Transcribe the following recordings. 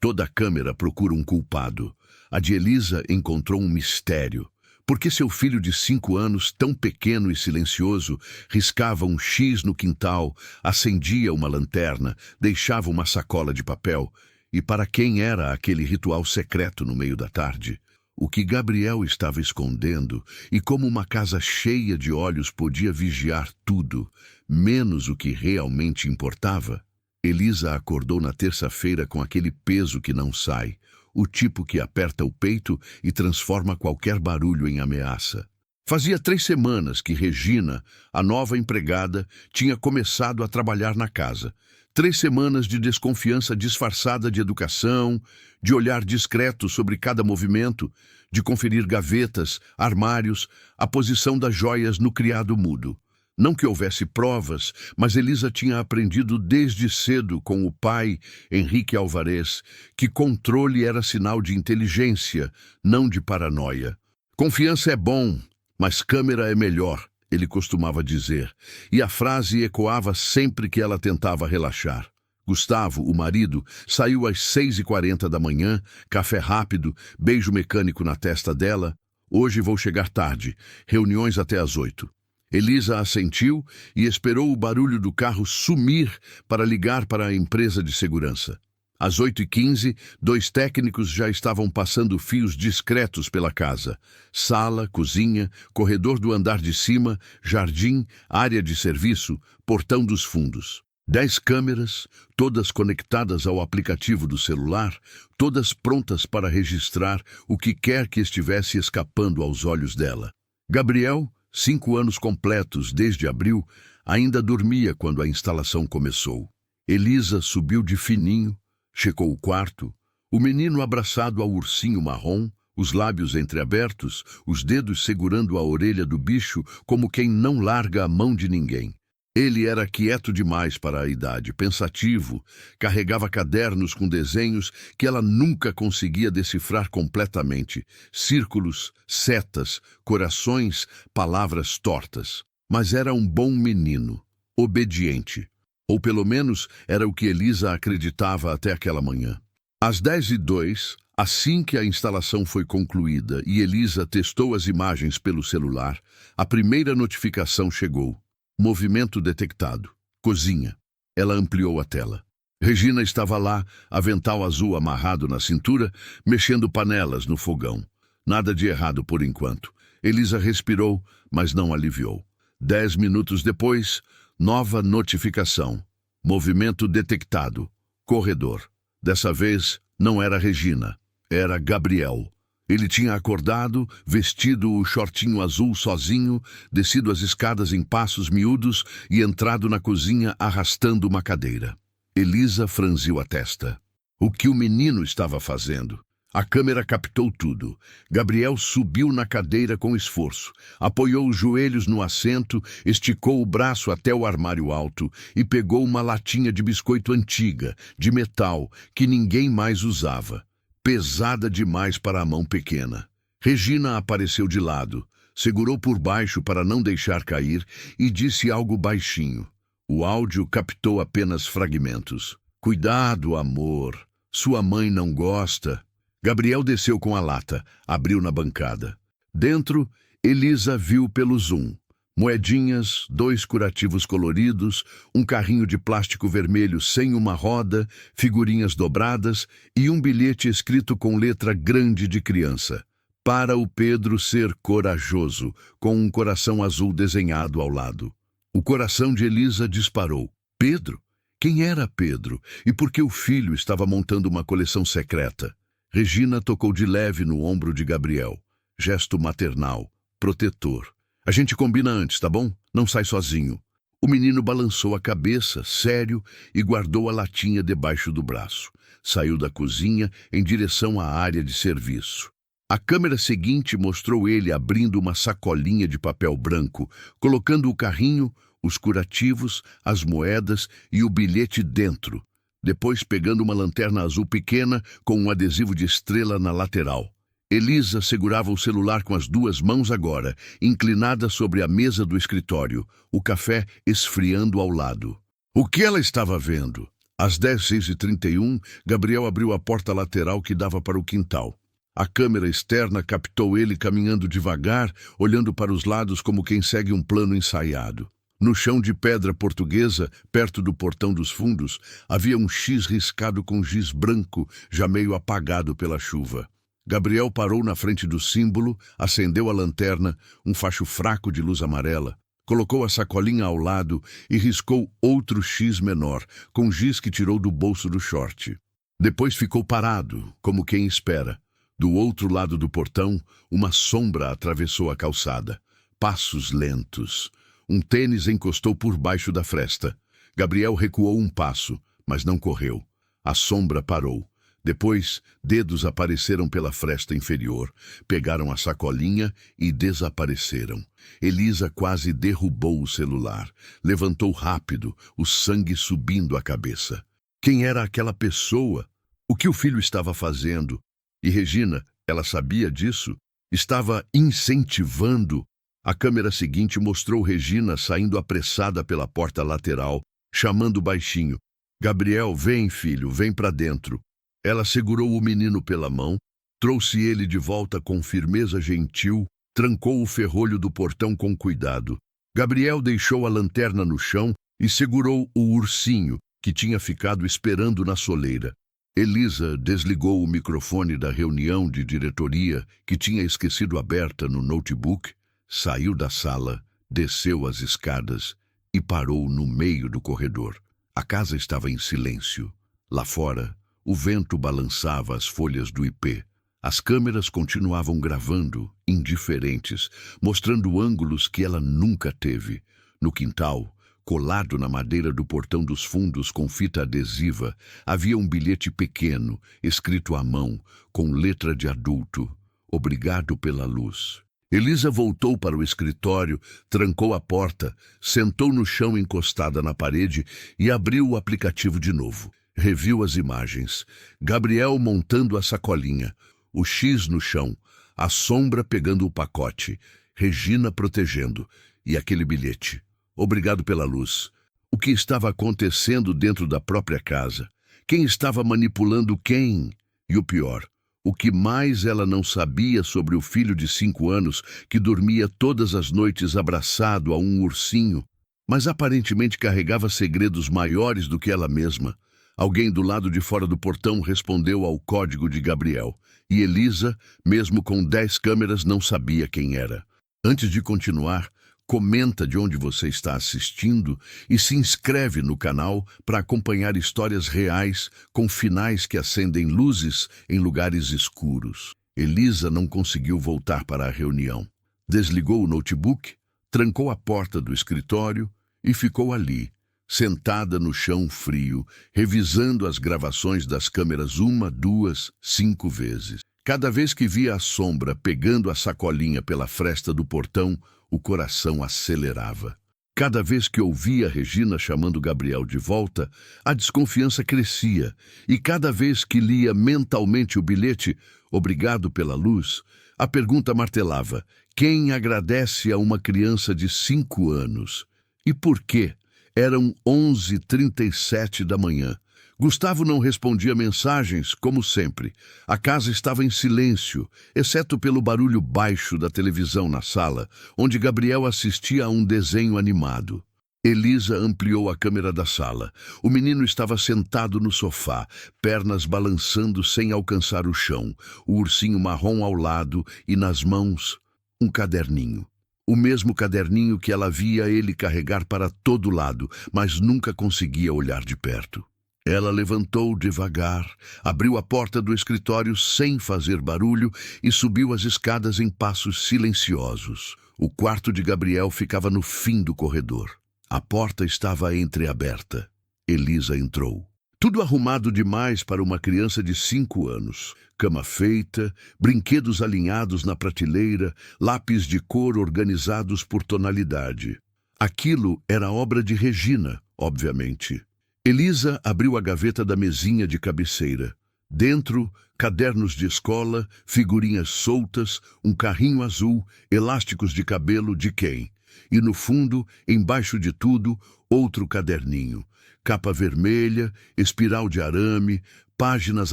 Toda câmera procura um culpado. A de Elisa encontrou um mistério. Por que seu filho de 5 anos, tão pequeno e silencioso, riscava um X no quintal, acendia uma lanterna, deixava uma sacola de papel? E para quem era aquele ritual secreto no meio da tarde? O que Gabriel estava escondendo e como uma casa cheia de olhos podia vigiar tudo, menos o que realmente importava? Elisa acordou na terça-feira com aquele peso que não sai, o tipo que aperta o peito e transforma qualquer barulho em ameaça. Fazia 3 semanas que Regina, a nova empregada, tinha começado a trabalhar na casa. 3 semanas de desconfiança disfarçada de educação, de olhar discreto sobre cada movimento, de conferir gavetas, armários, a posição das joias no criado mudo. Não que houvesse provas, mas Elisa tinha aprendido desde cedo com o pai, Henrique Alvarez, que controle era sinal de inteligência, não de paranoia. Confiança é bom, mas câmera é melhor, ele costumava dizer, e a frase ecoava sempre que ela tentava relaxar. Gustavo, o marido, saiu às 6h40 da manhã, café rápido, beijo mecânico na testa dela. Hoje vou chegar tarde, reuniões até às 8. Elisa assentiu e esperou o barulho do carro sumir para ligar para a empresa de segurança. Às 8h15, 2 técnicos já estavam passando fios discretos pela casa. Sala, cozinha, corredor do andar de cima, jardim, área de serviço, portão dos fundos. 10 câmeras, todas conectadas ao aplicativo do celular, todas prontas para registrar o que quer que estivesse escapando aos olhos dela. Gabriel, 5 anos completos desde abril, ainda dormia quando a instalação começou. Elisa subiu de fininho, checou o quarto, o menino abraçado ao ursinho marrom, os lábios entreabertos, os dedos segurando a orelha do bicho como quem não larga a mão de ninguém. Ele era quieto demais para a idade, pensativo, carregava cadernos com desenhos que ela nunca conseguia decifrar completamente, círculos, setas, corações, palavras tortas. Mas era um bom menino, obediente. Ou pelo menos era o que Elisa acreditava até aquela manhã. Às 10h02, assim que a instalação foi concluída e Elisa testou as imagens pelo celular, a primeira notificação chegou. Movimento detectado. Cozinha. Ela ampliou a tela. Regina estava lá, avental azul amarrado na cintura, mexendo panelas no fogão. Nada de errado por enquanto. Elisa respirou, mas não aliviou. 10 minutos depois, nova notificação. Movimento detectado. Corredor. Dessa vez, não era Regina. Era Gabriel. Ele tinha acordado, vestido o shortinho azul sozinho, descido as escadas em passos miúdos e entrado na cozinha arrastando uma cadeira. Elisa franziu a testa. O que o menino estava fazendo? A câmera captou tudo. Gabriel subiu na cadeira com esforço, apoiou os joelhos no assento, esticou o braço até o armário alto e pegou uma latinha de biscoito antiga, de metal, que ninguém mais usava. Pesada demais para a mão pequena. Regina apareceu de lado, segurou por baixo para não deixar cair e disse algo baixinho. O áudio captou apenas fragmentos. Cuidado, amor. Sua mãe não gosta. Gabriel desceu com a lata, abriu na bancada. Dentro, Elisa viu pelo zoom. Moedinhas, 2 curativos coloridos, um carrinho de plástico vermelho sem uma roda, figurinhas dobradas e um bilhete escrito com letra grande de criança. Para o Pedro ser corajoso, com um coração azul desenhado ao lado. O coração de Elisa disparou. Pedro? Quem era Pedro? E por que o filho estava montando uma coleção secreta? Regina tocou de leve no ombro de Gabriel. Gesto maternal, protetor. A gente combina antes, tá bom? Não sai sozinho. O menino balançou a cabeça, sério, e guardou a latinha debaixo do braço. Saiu da cozinha em direção à área de serviço. A câmera seguinte mostrou ele abrindo uma sacolinha de papel branco, colocando o carrinho, os curativos, as moedas e o bilhete dentro. Depois pegando uma lanterna azul pequena com um adesivo de estrela na lateral. Elisa segurava o celular com as 2 mãos agora, inclinada sobre a mesa do escritório, o café esfriando ao lado. O que ela estava vendo? Às 10h31, Gabriel abriu a porta lateral que dava para o quintal. A câmera externa captou ele caminhando devagar, olhando para os lados como quem segue um plano ensaiado. No chão de pedra portuguesa, perto do portão dos fundos, havia um X riscado com giz branco, já meio apagado pela chuva. Gabriel parou na frente do símbolo, acendeu a lanterna, um facho fraco de luz amarela, colocou a sacolinha ao lado e riscou outro X menor, com giz que tirou do bolso do short. Depois ficou parado, como quem espera. Do outro lado do portão, uma sombra atravessou a calçada. Passos lentos. Um tênis encostou por baixo da fresta. Gabriel recuou um passo, mas não correu. A sombra parou. Depois, dedos apareceram pela fresta inferior, pegaram a sacolinha e desapareceram. Elisa quase derrubou o celular. Levantou rápido, o sangue subindo a cabeça. Quem era aquela pessoa? O que o filho estava fazendo? E Regina, ela sabia disso? Estava incentivando. A câmera seguinte mostrou Regina saindo apressada pela porta lateral, chamando baixinho. Gabriel, vem, filho, vem para dentro. Ela segurou o menino pela mão, trouxe ele de volta com firmeza gentil, trancou o ferrolho do portão com cuidado. Gabriel deixou a lanterna no chão e segurou o ursinho, que tinha ficado esperando na soleira. Elisa desligou o microfone da reunião de diretoria, que tinha esquecido aberta no notebook, saiu da sala, desceu as escadas e parou no meio do corredor. A casa estava em silêncio. Lá fora, o vento balançava as folhas do ipê. As câmeras continuavam gravando, indiferentes, mostrando ângulos que ela nunca teve. No quintal, colado na madeira do portão dos fundos com fita adesiva, havia um bilhete pequeno, escrito à mão, com letra de adulto. Obrigado pela luz. Elisa voltou para o escritório, trancou a porta, sentou no chão encostada na parede e abriu o aplicativo de novo. Reviu as imagens. Gabriel montando a sacolinha, o X no chão, a sombra pegando o pacote, Regina protegendo, e aquele bilhete. Obrigado pela luz. O que estava acontecendo dentro da própria casa? Quem estava manipulando quem? E o pior, o que mais ela não sabia sobre o filho de 5 anos que dormia todas as noites abraçado a um ursinho, mas aparentemente carregava segredos maiores do que ela mesma. Alguém do lado de fora do portão respondeu ao código de Gabriel, e Elisa, mesmo com 10 câmeras, não sabia quem era. Antes de continuar, comenta de onde você está assistindo e se inscreve no canal para acompanhar histórias reais com finais que acendem luzes em lugares escuros. Elisa não conseguiu voltar para a reunião. Desligou o notebook, trancou a porta do escritório e ficou ali, sentada no chão frio, revisando as gravações das câmeras 1, 2, 5 vezes. Cada vez que via a sombra pegando a sacolinha pela fresta do portão, o coração acelerava. Cada vez que ouvia Regina chamando Gabriel de volta, a desconfiança crescia, e cada vez que lia mentalmente o bilhete, obrigado pela luz, a pergunta martelava, quem agradece a uma criança de 5 anos? E por quê? Eram 11h37 da manhã. Gustavo não respondia mensagens, como sempre. A casa estava em silêncio, exceto pelo barulho baixo da televisão na sala, onde Gabriel assistia a um desenho animado. Elisa ampliou a câmera da sala. O menino estava sentado no sofá, pernas balançando sem alcançar o chão, o ursinho marrom ao lado e nas mãos, um caderninho. O mesmo caderninho que ela via ele carregar para todo lado, mas nunca conseguia olhar de perto. Ela levantou devagar, abriu a porta do escritório sem fazer barulho e subiu as escadas em passos silenciosos. O quarto de Gabriel ficava no fim do corredor. A porta estava entreaberta. Elisa entrou. Tudo arrumado demais para uma criança de 5 anos. Cama feita, brinquedos alinhados na prateleira, lápis de cor organizados por tonalidade. Aquilo era obra de Regina, obviamente. Elisa abriu a gaveta da mesinha de cabeceira. Dentro, cadernos de escola, figurinhas soltas, um carrinho azul, elásticos de cabelo de quem? E no fundo, embaixo de tudo, outro caderninho. capa vermelha, espiral de arame, páginas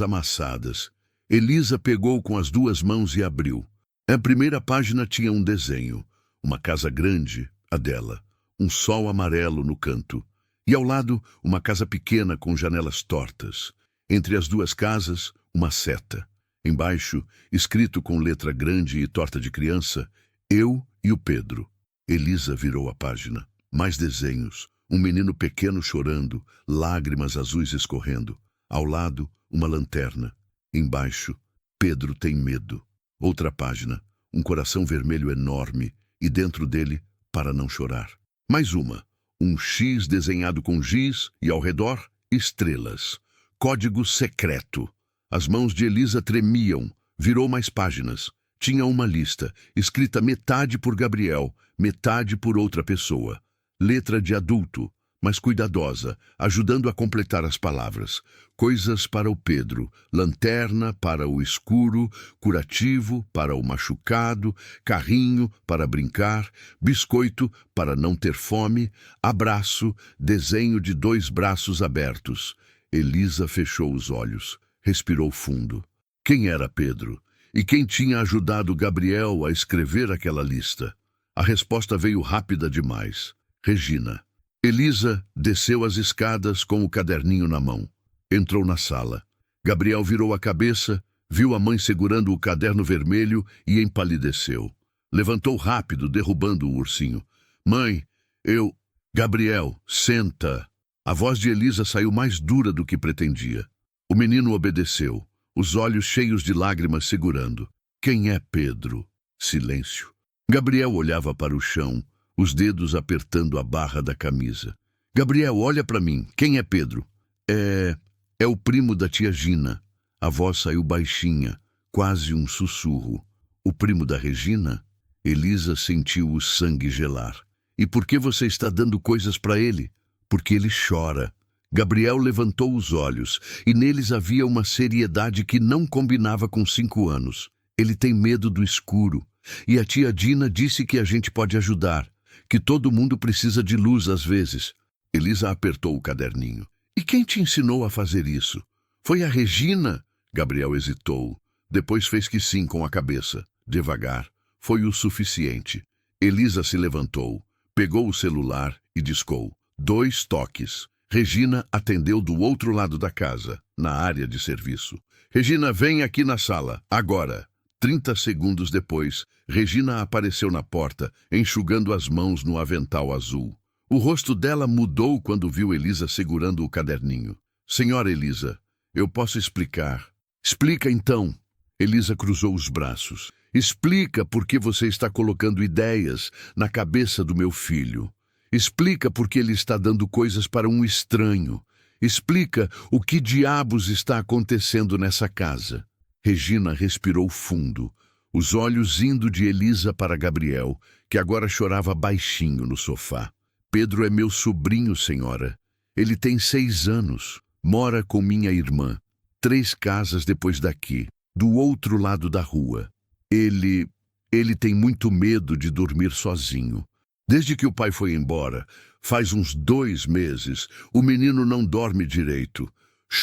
amassadas. Elisa pegou com as duas mãos e abriu. A primeira página tinha um desenho. Uma casa grande, a dela. Um sol amarelo no canto. E ao lado, uma casa pequena com janelas tortas. Entre as duas casas, uma seta. Embaixo, escrito com letra grande e torta de criança, eu e o Pedro. Elisa virou a página. Mais desenhos. Um menino pequeno chorando, lágrimas azuis escorrendo. Ao lado, uma lanterna. Embaixo, Pedro tem medo. Outra página. Um coração vermelho enorme. E dentro dele, para não chorar. Mais uma. Um X desenhado com giz e ao redor, estrelas. Código secreto. As mãos de Elisa tremiam. Virou mais páginas. Tinha uma lista, escrita metade por Gabriel, metade por outra pessoa. Letra de adulto, mas cuidadosa, ajudando a completar as palavras. Coisas para o Pedro, lanterna para o escuro, curativo para o machucado, carrinho para brincar, biscoito para não ter fome, abraço, desenho de 2 braços abertos. Elisa fechou os olhos, respirou fundo. Quem era Pedro? E quem tinha ajudado Gabriel a escrever aquela lista? A resposta veio rápida demais. Regina. Elisa desceu as escadas com o caderninho na mão. Entrou na sala. Gabriel virou a cabeça, viu a mãe segurando o caderno vermelho e empalideceu. Levantou rápido, derrubando o ursinho. Mãe, eu... Gabriel, senta. A voz de Elisa saiu mais dura do que pretendia. O menino obedeceu, os olhos cheios de lágrimas segurando. Quem é Pedro? Silêncio. Gabriel olhava para o chão, os dedos apertando a barra da camisa. Gabriel, olha para mim. Quem é Pedro? É o primo da tia Gina. A voz saiu baixinha, quase um sussurro. O primo da Regina? Elisa sentiu o sangue gelar. E por que você está dando coisas para ele? Porque ele chora. Gabriel levantou os olhos, e neles havia uma seriedade que não combinava com 5 anos. Ele tem medo do escuro. E a tia Dina disse que a gente pode ajudar, que todo mundo precisa de luz às vezes. Elisa apertou o caderninho. E quem te ensinou a fazer isso? Foi a Regina? Gabriel hesitou. Depois fez que sim com a cabeça. Devagar. Foi o suficiente. Elisa se levantou, pegou o celular e discou. 2 toques. Regina atendeu do outro lado da casa, na área de serviço. Regina, vem aqui na sala, agora. 30 segundos depois, Regina apareceu na porta, enxugando as mãos no avental azul. O rosto dela mudou quando viu Elisa segurando o caderninho. Senhora Elisa, eu posso explicar. Explica então. Elisa cruzou os braços. Explica por que você está colocando ideias na cabeça do meu filho. Explica por que ele está dando coisas para um estranho. Explica o que diabos está acontecendo nessa casa. Regina respirou fundo, os olhos indo de Elisa para Gabriel, que agora chorava baixinho no sofá. Pedro é meu sobrinho, senhora. Ele tem 6 anos. Mora com minha irmã. 3 casas depois daqui, do outro lado da rua. Ele tem muito medo de dormir sozinho. Desde que o pai foi embora, faz uns 2 meses, o menino não dorme direito.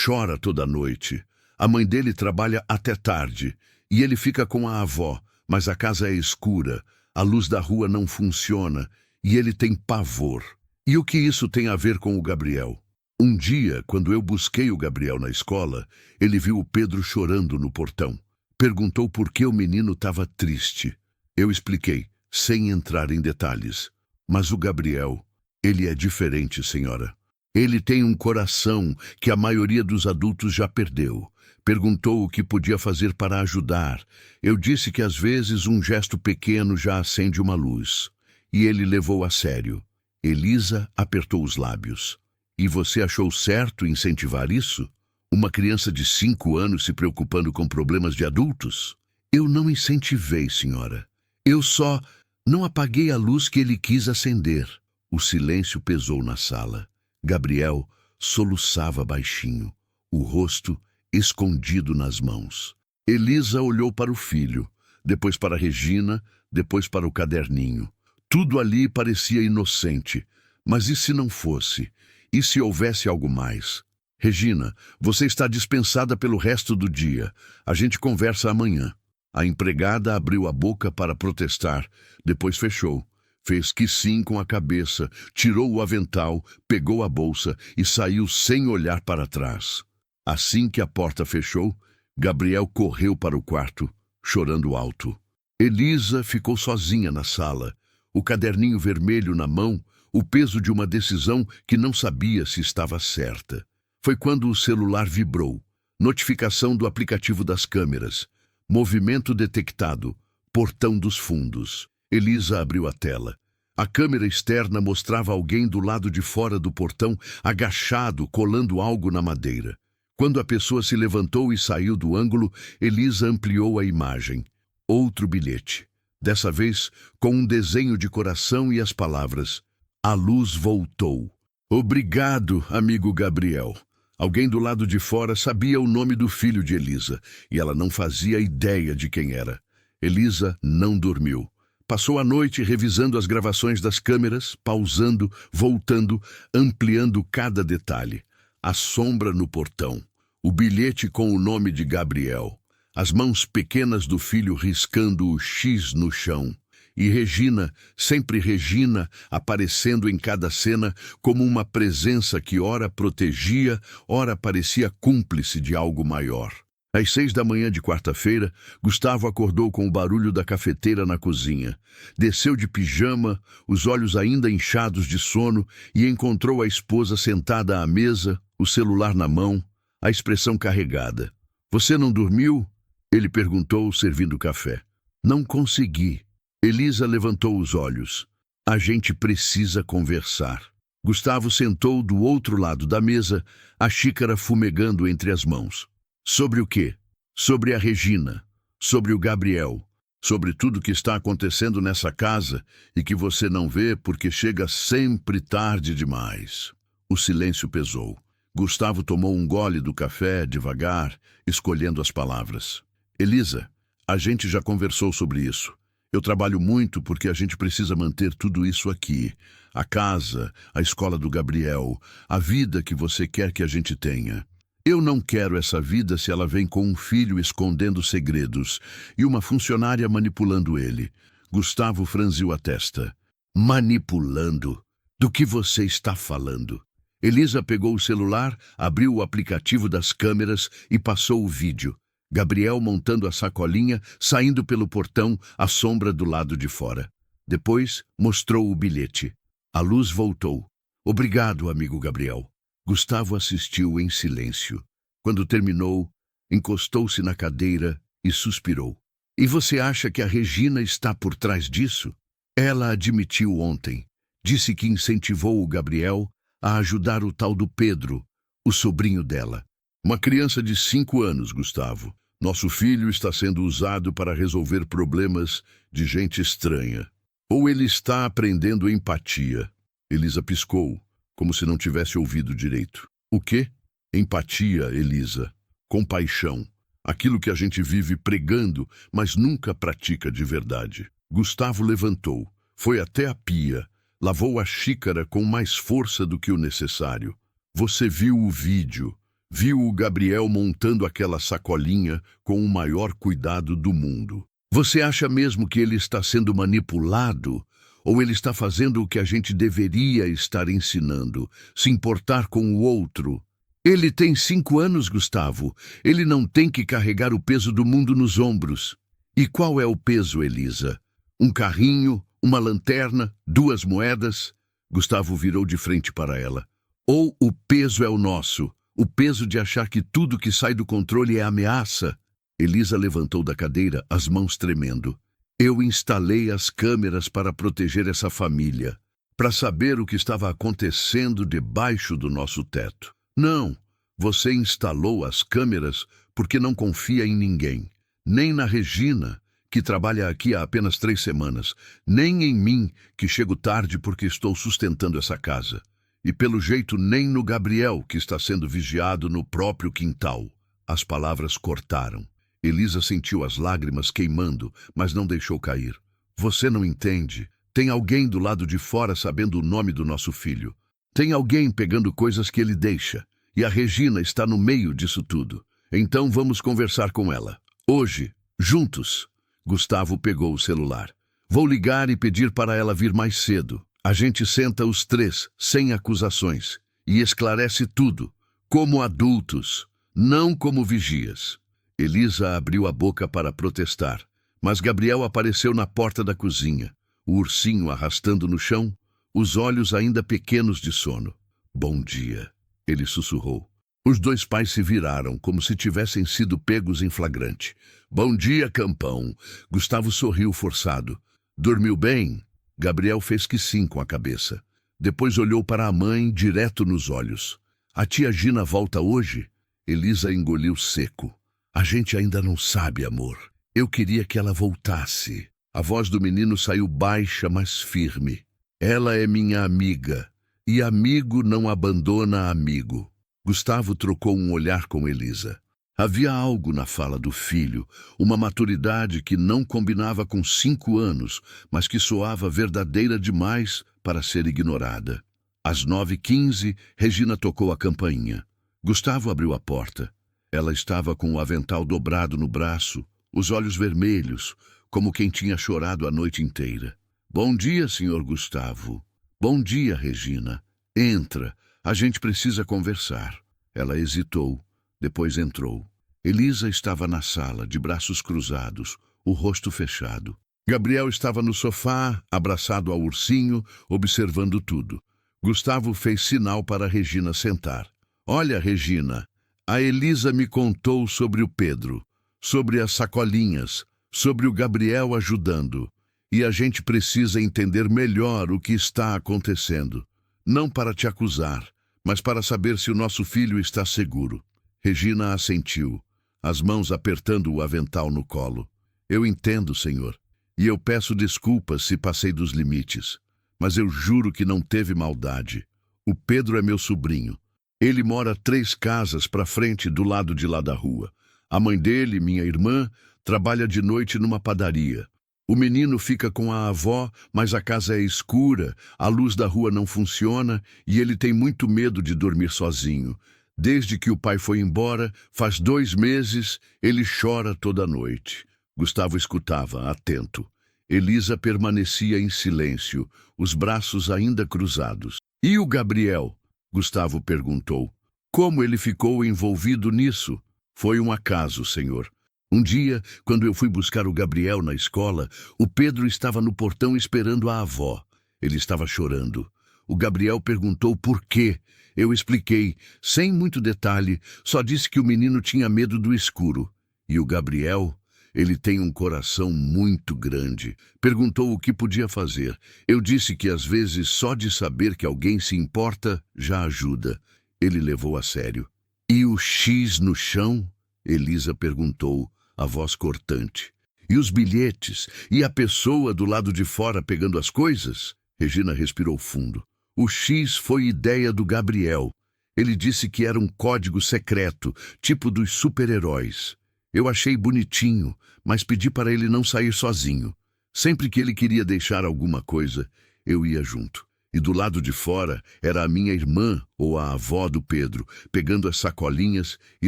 Chora toda noite. A mãe dele trabalha até tarde e ele fica com a avó, mas a casa é escura, a luz da rua não funciona e ele tem pavor. E o que isso tem a ver com o Gabriel? Um dia, quando eu busquei o Gabriel na escola, ele viu o Pedro chorando no portão. Perguntou por que o menino estava triste. Eu expliquei, sem entrar em detalhes. Mas o Gabriel, ele é diferente, senhora. Ele tem um coração que a maioria dos adultos já perdeu. Perguntou o que podia fazer para ajudar. Eu disse que às vezes um gesto pequeno já acende uma luz. E ele levou a sério. Elisa apertou os lábios. E você achou certo incentivar isso? Uma criança de 5 anos se preocupando com problemas de adultos? Eu não incentivei, senhora. Eu só não apaguei a luz que ele quis acender. O silêncio pesou na sala. Gabriel soluçava baixinho, o rosto escondido nas mãos. Elisa olhou para o filho, depois para Regina, depois para o caderninho. Tudo ali parecia inocente, mas e se não fosse? E se houvesse algo mais? Regina, você está dispensada pelo resto do dia. A gente conversa amanhã. A empregada abriu a boca para protestar, depois fechou. Fez que sim com a cabeça, tirou o avental, pegou a bolsa e saiu sem olhar para trás. Assim que a porta fechou, Gabriel correu para o quarto, chorando alto. Elisa ficou sozinha na sala, o caderninho vermelho na mão, o peso de uma decisão que não sabia se estava certa. Foi quando o celular vibrou. Notificação do aplicativo das câmeras. Movimento detectado. Portão dos fundos. Elisa abriu a tela. A câmera externa mostrava alguém do lado de fora do portão, agachado, colando algo na madeira. Quando a pessoa se levantou e saiu do ângulo, Elisa ampliou a imagem. Outro bilhete. Dessa vez, com um desenho de coração e as palavras: "A luz voltou." Obrigado, amigo Gabriel. Alguém do lado de fora sabia o nome do filho de Elisa, e ela não fazia ideia de quem era. Elisa não dormiu. Passou a noite revisando as gravações das câmeras, pausando, voltando, ampliando cada detalhe. A sombra no portão, o bilhete com o nome de Gabriel, as mãos pequenas do filho riscando o X no chão. E Regina, sempre Regina, aparecendo em cada cena como uma presença que ora protegia, ora parecia cúmplice de algo maior. Às 6 da manhã de quarta-feira, Gustavo acordou com o barulho da cafeteira na cozinha. Desceu de pijama, os olhos ainda inchados de sono, e encontrou a esposa sentada à mesa, o celular na mão, a expressão carregada. "Você não dormiu?" Ele perguntou, servindo café. "Não consegui." Elisa levantou os olhos. "A gente precisa conversar." Gustavo sentou do outro lado da mesa, a xícara fumegando entre as mãos. "Sobre o quê?" "Sobre a Regina, sobre o Gabriel, sobre tudo que está acontecendo nessa casa e que você não vê porque chega sempre tarde demais." O silêncio pesou. Gustavo tomou um gole do café, devagar, escolhendo as palavras. "Elisa, a gente já conversou sobre isso. Eu trabalho muito porque a gente precisa manter tudo isso aqui. A casa, a escola do Gabriel, a vida que você quer que a gente tenha. Eu não quero essa vida se ela vem com um filho escondendo segredos e uma funcionária manipulando ele." Gustavo franziu a testa. "Manipulando? Do que você está falando?" Elisa pegou o celular, abriu o aplicativo das câmeras e passou o vídeo. Gabriel montando a sacolinha, saindo pelo portão, à sombra do lado de fora. Depois, mostrou o bilhete. A luz voltou. "Obrigado, amigo Gabriel." Gustavo assistiu em silêncio. Quando terminou, encostou-se na cadeira e suspirou. "E você acha que a Regina está por trás disso?" Ela admitiu ontem. Disse que incentivou o Gabriel a ajudar o tal do Pedro, o sobrinho dela. "Uma criança de 5 anos, Gustavo. Nosso filho está sendo usado para resolver problemas de gente estranha. Ou ele está aprendendo empatia." Elisa piscou, como se não tivesse ouvido direito. "O quê?" "Empatia, Elisa. Compaixão. Aquilo que a gente vive pregando, mas nunca pratica de verdade." Gustavo levantou, foi até a pia, lavou a xícara com mais força do que o necessário. "Você viu o vídeo. Viu o Gabriel montando aquela sacolinha com o maior cuidado do mundo. Você acha mesmo que ele está sendo manipulado? Ou ele está fazendo o que a gente deveria estar ensinando, se importar com o outro? Ele tem 5 anos, Gustavo. Ele não tem que carregar o peso do mundo nos ombros." "E qual é o peso, Elisa? Um carrinho, uma lanterna, 2 moedas?" Gustavo virou de frente para ela. "Ou o peso é o nosso? O peso de achar que tudo que sai do controle é ameaça?" Elisa levantou da cadeira, as mãos tremendo. "Eu instalei as câmeras para proteger essa família, para saber o que estava acontecendo debaixo do nosso teto." "Não, você instalou as câmeras porque não confia em ninguém. Nem na Regina, que trabalha aqui há apenas 3 semanas, nem em mim, que chego tarde porque estou sustentando essa casa. E pelo jeito nem no Gabriel, que está sendo vigiado no próprio quintal." As palavras cortaram. Elisa sentiu as lágrimas queimando, mas não deixou cair. "Você não entende. Tem alguém do lado de fora sabendo o nome do nosso filho. Tem alguém pegando coisas que ele deixa, e a Regina está no meio disso tudo. Então vamos conversar com ela. Hoje, juntos. Gustavo pegou o celular. Vou ligar e pedir para ela vir mais cedo. A gente senta os três, sem acusações, e esclarece tudo, como adultos, não como vigias. Elisa abriu a boca para protestar, mas Gabriel apareceu na porta da cozinha, o ursinho arrastando no chão, os olhos ainda pequenos de sono. Bom dia, ele sussurrou. Os dois pais se viraram, como se tivessem sido pegos em flagrante. Bom dia, campão. Gustavo sorriu forçado. Dormiu bem? Gabriel fez que sim com a cabeça. Depois olhou para a mãe, direto nos olhos. A tia Gina volta hoje? Elisa engoliu seco. A gente ainda não sabe, amor. Eu queria que ela voltasse. A voz do menino saiu baixa, mas firme. Ela é minha amiga, e amigo não abandona amigo. Gustavo trocou um olhar com Elisa. Havia algo na fala do filho, uma maturidade que não combinava com 5 anos, mas que soava verdadeira demais para ser ignorada. Às 9h15, Regina tocou a campainha. Gustavo abriu a porta. Ela estava com o avental dobrado no braço, os olhos vermelhos, como quem tinha chorado a noite inteira. Bom dia, senhor Gustavo. Bom dia, Regina. Entra, a gente precisa conversar. Ela hesitou, depois entrou. Elisa estava na sala, de braços cruzados, o rosto fechado. Gabriel estava no sofá, abraçado ao ursinho, observando tudo. Gustavo fez sinal para Regina sentar. Olha, Regina, a Elisa me contou sobre o Pedro, sobre as sacolinhas, sobre o Gabriel ajudando. E a gente precisa entender melhor o que está acontecendo. Não para te acusar, mas para saber se o nosso filho está seguro. Regina assentiu, as mãos apertando o avental no colo. Eu entendo, senhor, e eu peço desculpas se passei dos limites. Mas eu juro que não teve maldade. O Pedro é meu sobrinho. Ele mora 3 casas para frente do lado de lá da rua. A mãe dele, minha irmã, trabalha de noite numa padaria. O menino fica com a avó, mas a casa é escura, a luz da rua não funciona e ele tem muito medo de dormir sozinho. Desde que o pai foi embora, faz 2 meses, ele chora toda noite. Gustavo escutava, atento. Elisa permanecia em silêncio, os braços ainda cruzados. E o Gabriel? Gustavo perguntou. Como ele ficou envolvido nisso? Foi um acaso, senhor. Um dia, quando eu fui buscar o Gabriel na escola, o Pedro estava no portão esperando a avó. Ele estava chorando. O Gabriel perguntou por quê. Eu expliquei, sem muito detalhe, só disse que o menino tinha medo do escuro. E o Gabriel, ele tem um coração muito grande. Perguntou o que podia fazer. Eu disse que às vezes só de saber que alguém se importa já ajuda. Ele levou a sério. E o X no chão? Elisa perguntou, a voz cortante. E os bilhetes? E a pessoa do lado de fora pegando as coisas? Regina respirou fundo. O X foi ideia do Gabriel. Ele disse que era um código secreto, tipo dos super-heróis. Eu achei bonitinho, mas pedi para ele não sair sozinho. Sempre que ele queria deixar alguma coisa, eu ia junto. E do lado de fora era a minha irmã ou a avó do Pedro, pegando as sacolinhas e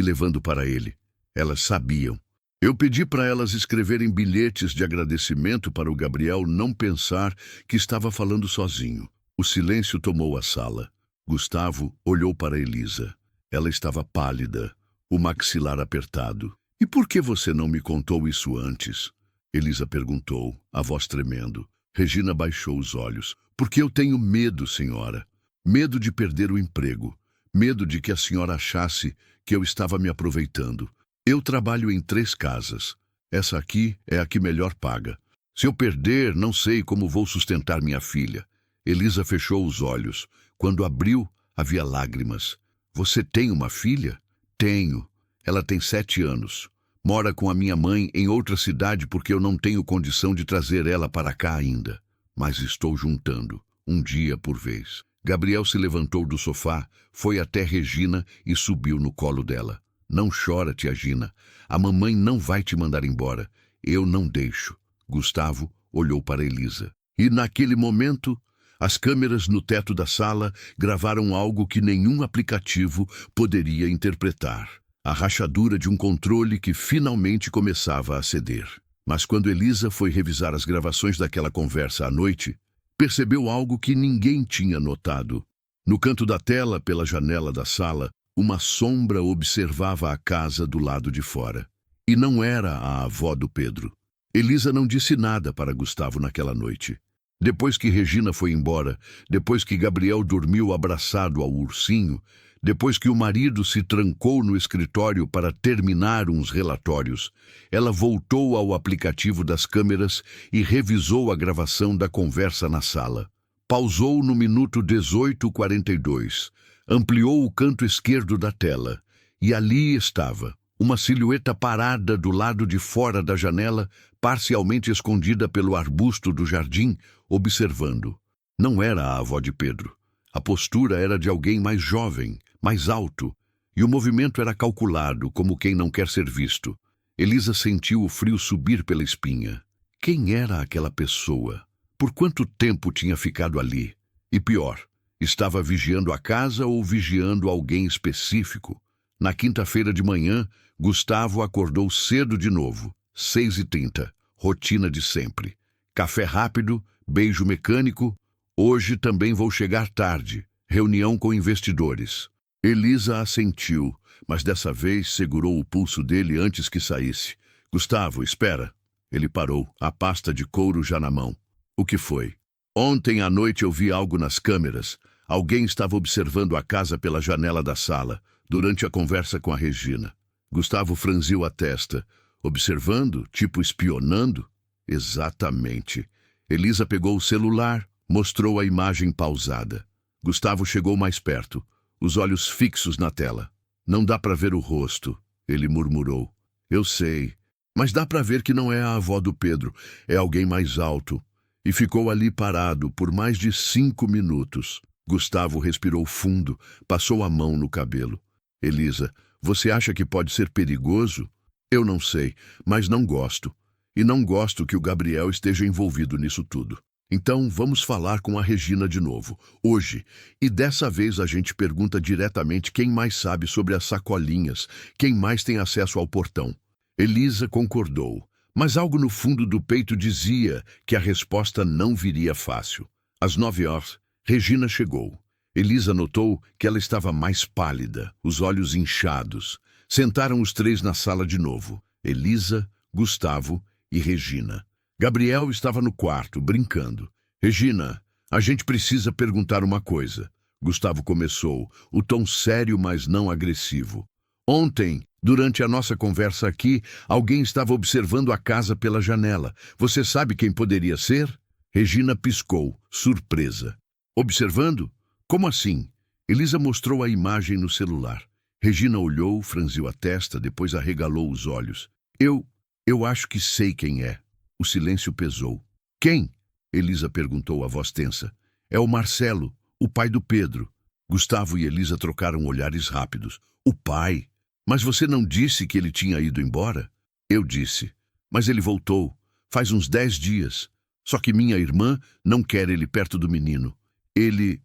levando para ele. Elas sabiam. Eu pedi para elas escreverem bilhetes de agradecimento para o Gabriel não pensar que estava falando sozinho. O silêncio tomou a sala. Gustavo olhou para Elisa. Ela estava pálida, o maxilar apertado. E por que você não me contou isso antes? Elisa perguntou, a voz tremendo. Regina baixou os olhos. Porque eu tenho medo, senhora. Medo de perder o emprego. Medo de que a senhora achasse que eu estava me aproveitando. Eu trabalho em 3 casas. Essa aqui é a que melhor paga. Se eu perder, não sei como vou sustentar minha filha. Elisa fechou os olhos. Quando abriu, havia lágrimas. Você tem uma filha? Tenho. Ela tem 7 anos. Mora com a minha mãe em outra cidade porque eu não tenho condição de trazer ela para cá ainda. Mas estou juntando, um dia por vez. Gabriel se levantou do sofá, foi até Regina e subiu no colo dela. Não chora, tia Gina. A mamãe não vai te mandar embora. Eu não deixo. Gustavo olhou para Elisa. E naquele momento, As câmeras no teto da sala gravaram algo que nenhum aplicativo poderia interpretar. A rachadura de um controle que finalmente começava a ceder. Mas quando Elisa foi revisar as gravações daquela conversa à noite, percebeu algo que ninguém tinha notado. No canto da tela, pela janela da sala, uma sombra observava a casa do lado de fora. E não era a avó do Pedro. Elisa não disse nada para Gustavo naquela noite. Depois que Regina foi embora, depois que Gabriel dormiu abraçado ao ursinho, depois que o marido se trancou no escritório para terminar uns relatórios, ela voltou ao aplicativo das câmeras e revisou a gravação da conversa na sala. Pausou no minuto 18:42, ampliou o canto esquerdo da tela, e ali estava, uma silhueta parada do lado de fora da janela, parcialmente escondida pelo arbusto do jardim, observando. Não era a avó de Pedro. A postura era de alguém mais jovem, mais alto, e o movimento era calculado, como quem não quer ser visto. Elisa sentiu o frio subir pela espinha. Quem era aquela pessoa? Por quanto tempo tinha ficado ali? E pior, estava vigiando a casa ou vigiando alguém específico? Na quinta-feira de manhã, Gustavo acordou cedo de novo, 6h30, rotina de sempre. Café rápido, beijo mecânico. Hoje também vou chegar tarde, reunião com investidores. Elisa assentiu, mas dessa vez segurou o pulso dele antes que saísse. Gustavo, espera. Ele parou, a pasta de couro já na mão. O que foi? Ontem à noite eu vi algo nas câmeras. Alguém estava observando a casa pela janela da sala, durante a conversa com a Regina. Gustavo franziu a testa. Observando? Tipo espionando? Exatamente. Elisa pegou o celular, mostrou a imagem pausada. Gustavo chegou mais perto, os olhos fixos na tela. Não dá para ver o rosto, ele murmurou. Eu sei, mas dá para ver que não é a avó do Pedro, é alguém mais alto. E ficou ali parado por mais de 5 minutos. Gustavo respirou fundo, passou a mão no cabelo. Elisa, você acha que pode ser perigoso? Eu não sei, mas não gosto. E não gosto que o Gabriel esteja envolvido nisso tudo. Então, vamos falar com a Regina de novo, hoje. E dessa vez a gente pergunta diretamente quem mais sabe sobre as sacolinhas, quem mais tem acesso ao portão. Elisa concordou, mas algo no fundo do peito dizia que a resposta não viria fácil. Às 9h, Regina chegou. Elisa notou que ela estava mais pálida, os olhos inchados. Sentaram os três na sala de novo. Elisa, Gustavo e Regina. Gabriel estava no quarto, brincando. Regina, a gente precisa perguntar uma coisa. Gustavo começou, o tom sério, mas não agressivo. Ontem, durante a nossa conversa aqui, alguém estava observando a casa pela janela. Você sabe quem poderia ser? Regina piscou, surpresa. Observando? Como assim? Elisa mostrou a imagem no celular. Regina olhou, franziu a testa, depois arregalou os olhos. Eu acho que sei quem é. O silêncio pesou. Quem? Elisa perguntou a voz tensa. É o Marcelo, o pai do Pedro. Gustavo e Elisa trocaram olhares rápidos. O pai? Mas você não disse que ele tinha ido embora? Eu disse. Mas ele voltou. Faz uns 10 dias. Só que minha irmã não quer ele perto do menino. Ele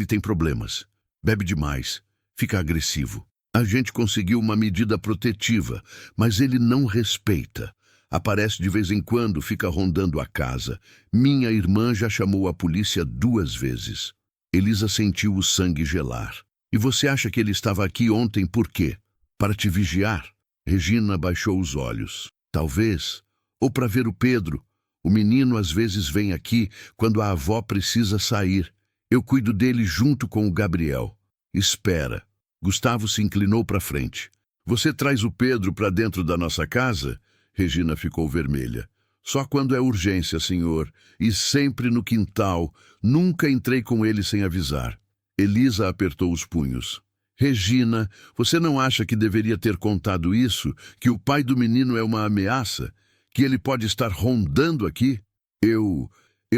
tem problemas. Bebe demais. Fica agressivo. A gente conseguiu uma medida protetiva, mas ele não respeita. Aparece de vez em quando, fica rondando a casa. Minha irmã já chamou a polícia 2 vezes. Elisa sentiu o sangue gelar. E você acha que ele estava aqui ontem por quê? Para te vigiar? Regina baixou os olhos. Talvez. Ou para ver o Pedro. O menino às vezes vem aqui quando a avó precisa sair. Eu cuido dele junto com o Gabriel. Espera. Gustavo se inclinou para frente. Você traz o Pedro para dentro da nossa casa? Regina ficou vermelha. Só quando é urgência, senhor. E sempre no quintal. Nunca entrei com ele sem avisar. Elisa apertou os punhos. Regina, você não acha que deveria ter contado isso? Que o pai do menino é uma ameaça? Que ele pode estar rondando aqui? Eu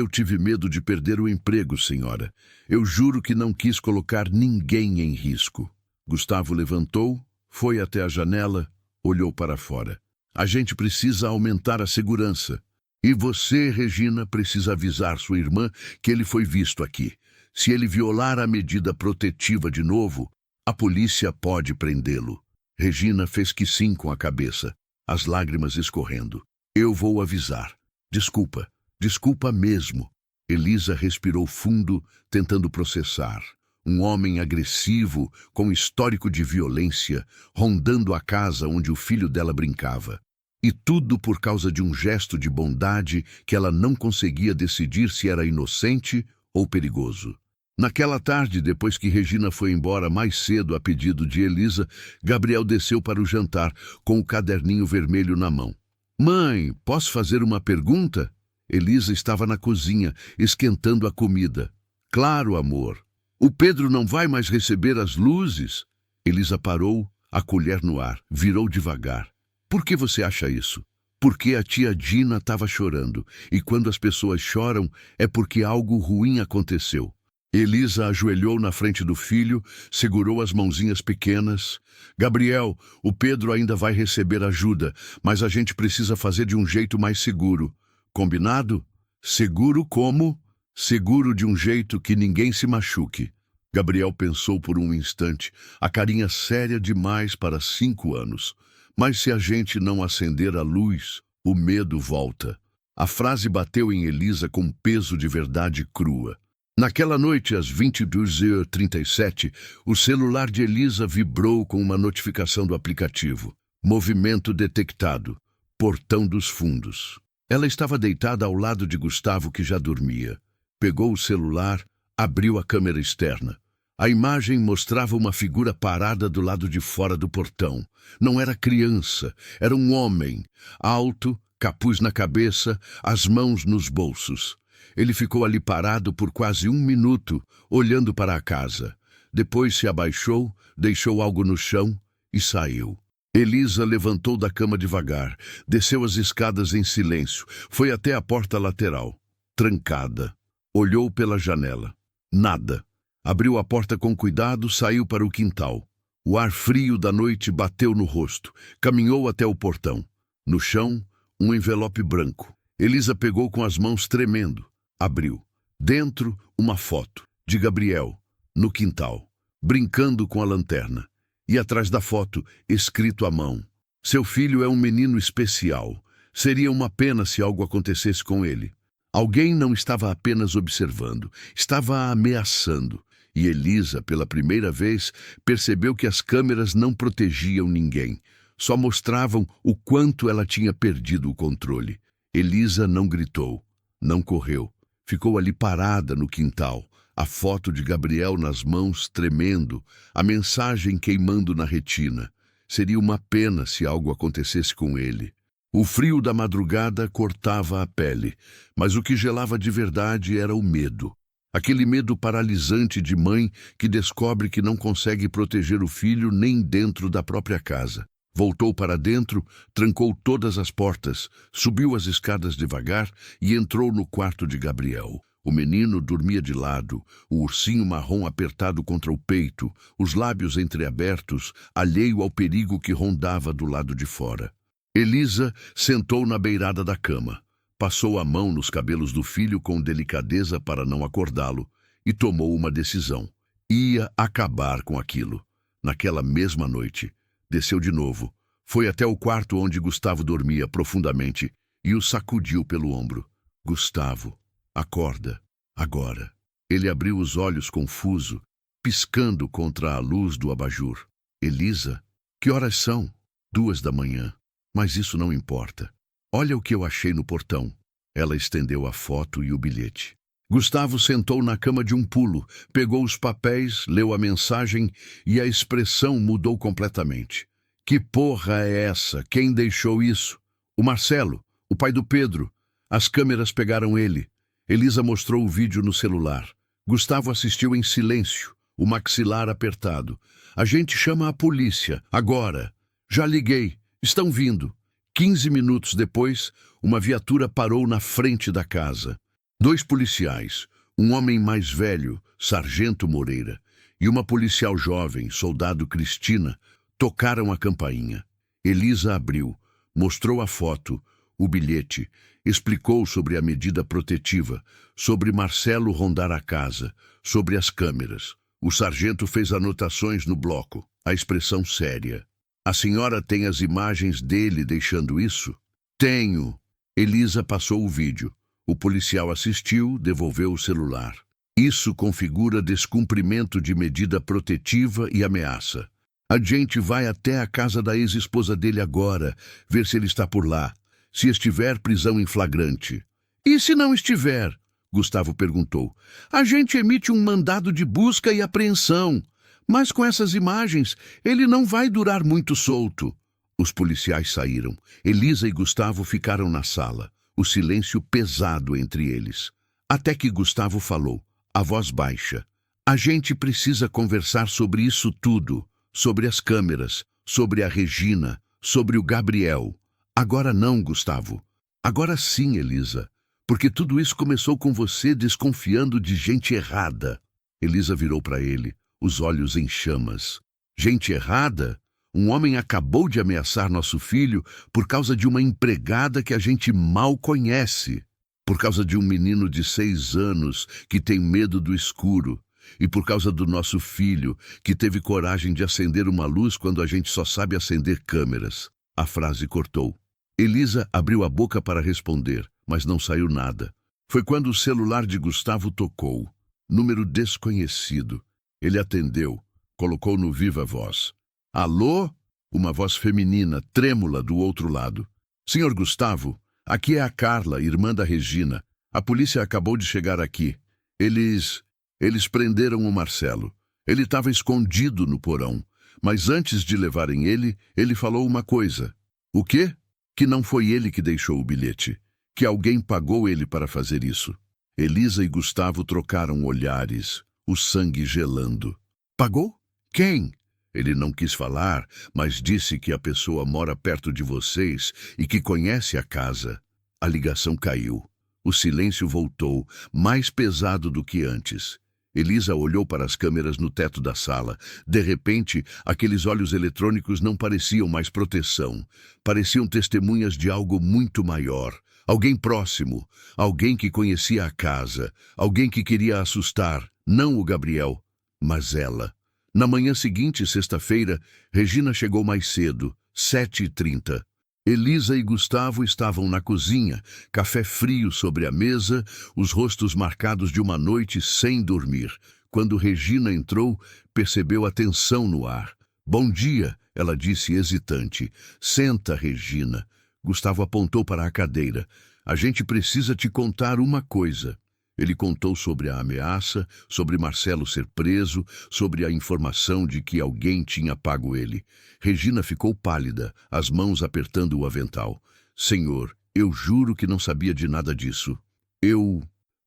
tive medo de perder o emprego, senhora. Eu juro que não quis colocar ninguém em risco. Gustavo levantou, foi até a janela, olhou para fora. A gente precisa aumentar a segurança. E você, Regina, precisa avisar sua irmã que ele foi visto aqui. Se ele violar a medida protetiva de novo, a polícia pode prendê-lo. Regina fez que sim com a cabeça, as lágrimas escorrendo. Eu vou avisar. Desculpa, desculpa mesmo. Elisa respirou fundo, tentando processar. Um homem agressivo, com histórico de violência, rondando a casa onde o filho dela brincava. E tudo por causa de um gesto de bondade que ela não conseguia decidir se era inocente ou perigoso. Naquela tarde, depois que Regina foi embora mais cedo a pedido de Elisa, Gabriel desceu para o jantar, com o caderninho vermelho na mão. Mãe, posso fazer uma pergunta? Elisa estava na cozinha, esquentando a comida. Claro, amor. O Pedro não vai mais receber as luzes? Elisa parou, a colher no ar, virou devagar. Por que você acha isso? Porque a tia Dina estava chorando, e quando as pessoas choram é porque algo ruim aconteceu. Elisa ajoelhou na frente do filho, segurou as mãozinhas pequenas. Gabriel, o Pedro ainda vai receber ajuda, mas a gente precisa fazer de um jeito mais seguro. Combinado? Seguro como? Seguro de um jeito que ninguém se machuque. Gabriel pensou por um instante, a carinha séria demais para 5 anos. Mas se a gente não acender a luz, o medo volta. A frase bateu em Elisa com peso de verdade crua. Naquela noite, às 22h37, o celular de Elisa vibrou com uma notificação do aplicativo. Movimento detectado. Portão dos fundos. Ela estava deitada ao lado de Gustavo, que já dormia. Pegou o celular, abriu a câmera externa. A imagem mostrava uma figura parada do lado de fora do portão. Não era criança, era um homem, alto, capuz na cabeça, as mãos nos bolsos. Ele ficou ali parado por quase 1 minuto, olhando para a casa. Depois se abaixou, deixou algo no chão e saiu. Elisa levantou da cama devagar, desceu as escadas em silêncio, foi até a porta lateral. Trancada. Olhou pela janela. Nada. Abriu a porta com cuidado, saiu para o quintal. O ar frio da noite bateu no rosto. Caminhou até o portão. No chão, um envelope branco. Elisa pegou com as mãos tremendo. Abriu. Dentro, uma foto de Gabriel, no quintal, brincando com a lanterna. E atrás da foto, escrito à mão: seu filho é um menino especial. Seria uma pena se algo acontecesse com ele. Alguém não estava apenas observando, estava ameaçando. E Elisa, pela primeira vez, percebeu que as câmeras não protegiam ninguém. Só mostravam o quanto ela tinha perdido o controle. Elisa não gritou, não correu. Ficou ali parada no quintal, a foto de Gabriel nas mãos tremendo, a mensagem queimando na retina. Seria uma pena se algo acontecesse com ele. O frio da madrugada cortava a pele, mas o que gelava de verdade era o medo. Aquele medo paralisante de mãe que descobre que não consegue proteger o filho nem dentro da própria casa. Voltou para dentro, trancou todas as portas, subiu as escadas devagar e entrou no quarto de Gabriel. O menino dormia de lado, o ursinho marrom apertado contra o peito, os lábios entreabertos, alheio ao perigo que rondava do lado de fora. Elisa sentou na beirada da cama, passou a mão nos cabelos do filho com delicadeza para não acordá-lo e tomou uma decisão. Ia acabar com aquilo. Naquela mesma noite, desceu de novo, foi até o quarto onde Gustavo dormia profundamente e o sacudiu pelo ombro. Gustavo, acorda, agora. Ele abriu os olhos confuso, piscando contra a luz do abajur. Elisa, que horas são? 2 da manhã. Mas isso não importa. Olha o que eu achei no portão. Ela estendeu a foto e o bilhete. Gustavo sentou na cama de um pulo, pegou os papéis, leu a mensagem e a expressão mudou completamente. Que porra é essa? Quem deixou isso? O Marcelo, o pai do Pedro. As câmeras pegaram ele. Elisa mostrou o vídeo no celular. Gustavo assistiu em silêncio, o maxilar apertado. A gente chama a polícia, agora. Já liguei. Estão vindo. 15 minutos depois, uma viatura parou na frente da casa. 2 policiais, um homem mais velho, Sargento Moreira, e uma policial jovem, soldado Cristina, tocaram a campainha. Elisa abriu, mostrou a foto, o bilhete, explicou sobre a medida protetiva, sobre Marcelo rondar a casa, sobre as câmeras. O sargento fez anotações no bloco, a expressão séria. A senhora tem as imagens dele deixando isso? Tenho. Elisa passou o vídeo. O policial assistiu, devolveu o celular. Isso configura descumprimento de medida protetiva e ameaça. A gente vai até a casa da ex-esposa dele agora, ver se ele está por lá. Se estiver, prisão em flagrante. E se não estiver? Gustavo perguntou. A gente emite um mandado de busca e apreensão. Mas com essas imagens, ele não vai durar muito solto. Os policiais saíram. Elisa e Gustavo ficaram na sala. O silêncio pesado entre eles. Até que Gustavo falou, a voz baixa. A gente precisa conversar sobre isso tudo. Sobre as câmeras, sobre a Regina, sobre o Gabriel. Agora não, Gustavo. Agora sim, Elisa. Porque tudo isso começou com você desconfiando de gente errada. Elisa virou para ele, os olhos em chamas. Gente errada? Um homem acabou de ameaçar nosso filho por causa de uma empregada que a gente mal conhece. Por causa de um menino de 6 anos que tem medo do escuro. E por causa do nosso filho, que teve coragem de acender uma luz quando a gente só sabe acender câmeras. A frase cortou. Elisa abriu a boca para responder, mas não saiu nada. Foi quando o celular de Gustavo tocou. Número desconhecido. Ele atendeu, colocou no viva voz. Alô? Uma voz feminina, trêmula do outro lado. Senhor Gustavo, aqui é a Carla, irmã da Regina. A polícia acabou de chegar aqui. Eles prenderam o Marcelo. Ele estava escondido no porão. Mas antes de levarem ele, ele falou uma coisa. O quê? Que não foi ele que deixou o bilhete. Que alguém pagou ele para fazer isso. Elisa e Gustavo trocaram olhares, o sangue gelando. Pagou? Quem? Ele não quis falar, mas disse que a pessoa mora perto de vocês e que conhece a casa. A ligação caiu. O silêncio voltou, mais pesado do que antes. Elisa olhou para as câmeras no teto da sala. De repente, aqueles olhos eletrônicos não pareciam mais proteção. Pareciam testemunhas de algo muito maior. Alguém próximo. Alguém que conhecia a casa. Alguém que queria assustar. Não o Gabriel, mas ela. Na manhã seguinte, sexta-feira, Regina chegou mais cedo, 7h30. Elisa e Gustavo estavam na cozinha, café frio sobre a mesa, os rostos marcados de uma noite sem dormir. Quando Regina entrou, percebeu a tensão no ar. Bom dia, ela disse hesitante. Senta, Regina. Gustavo apontou para a cadeira. A gente precisa te contar uma coisa. Ele contou sobre a ameaça, sobre Marcelo ser preso, sobre a informação de que alguém tinha pago ele. Regina ficou pálida, as mãos apertando o avental. Senhor, eu juro que não sabia de nada disso.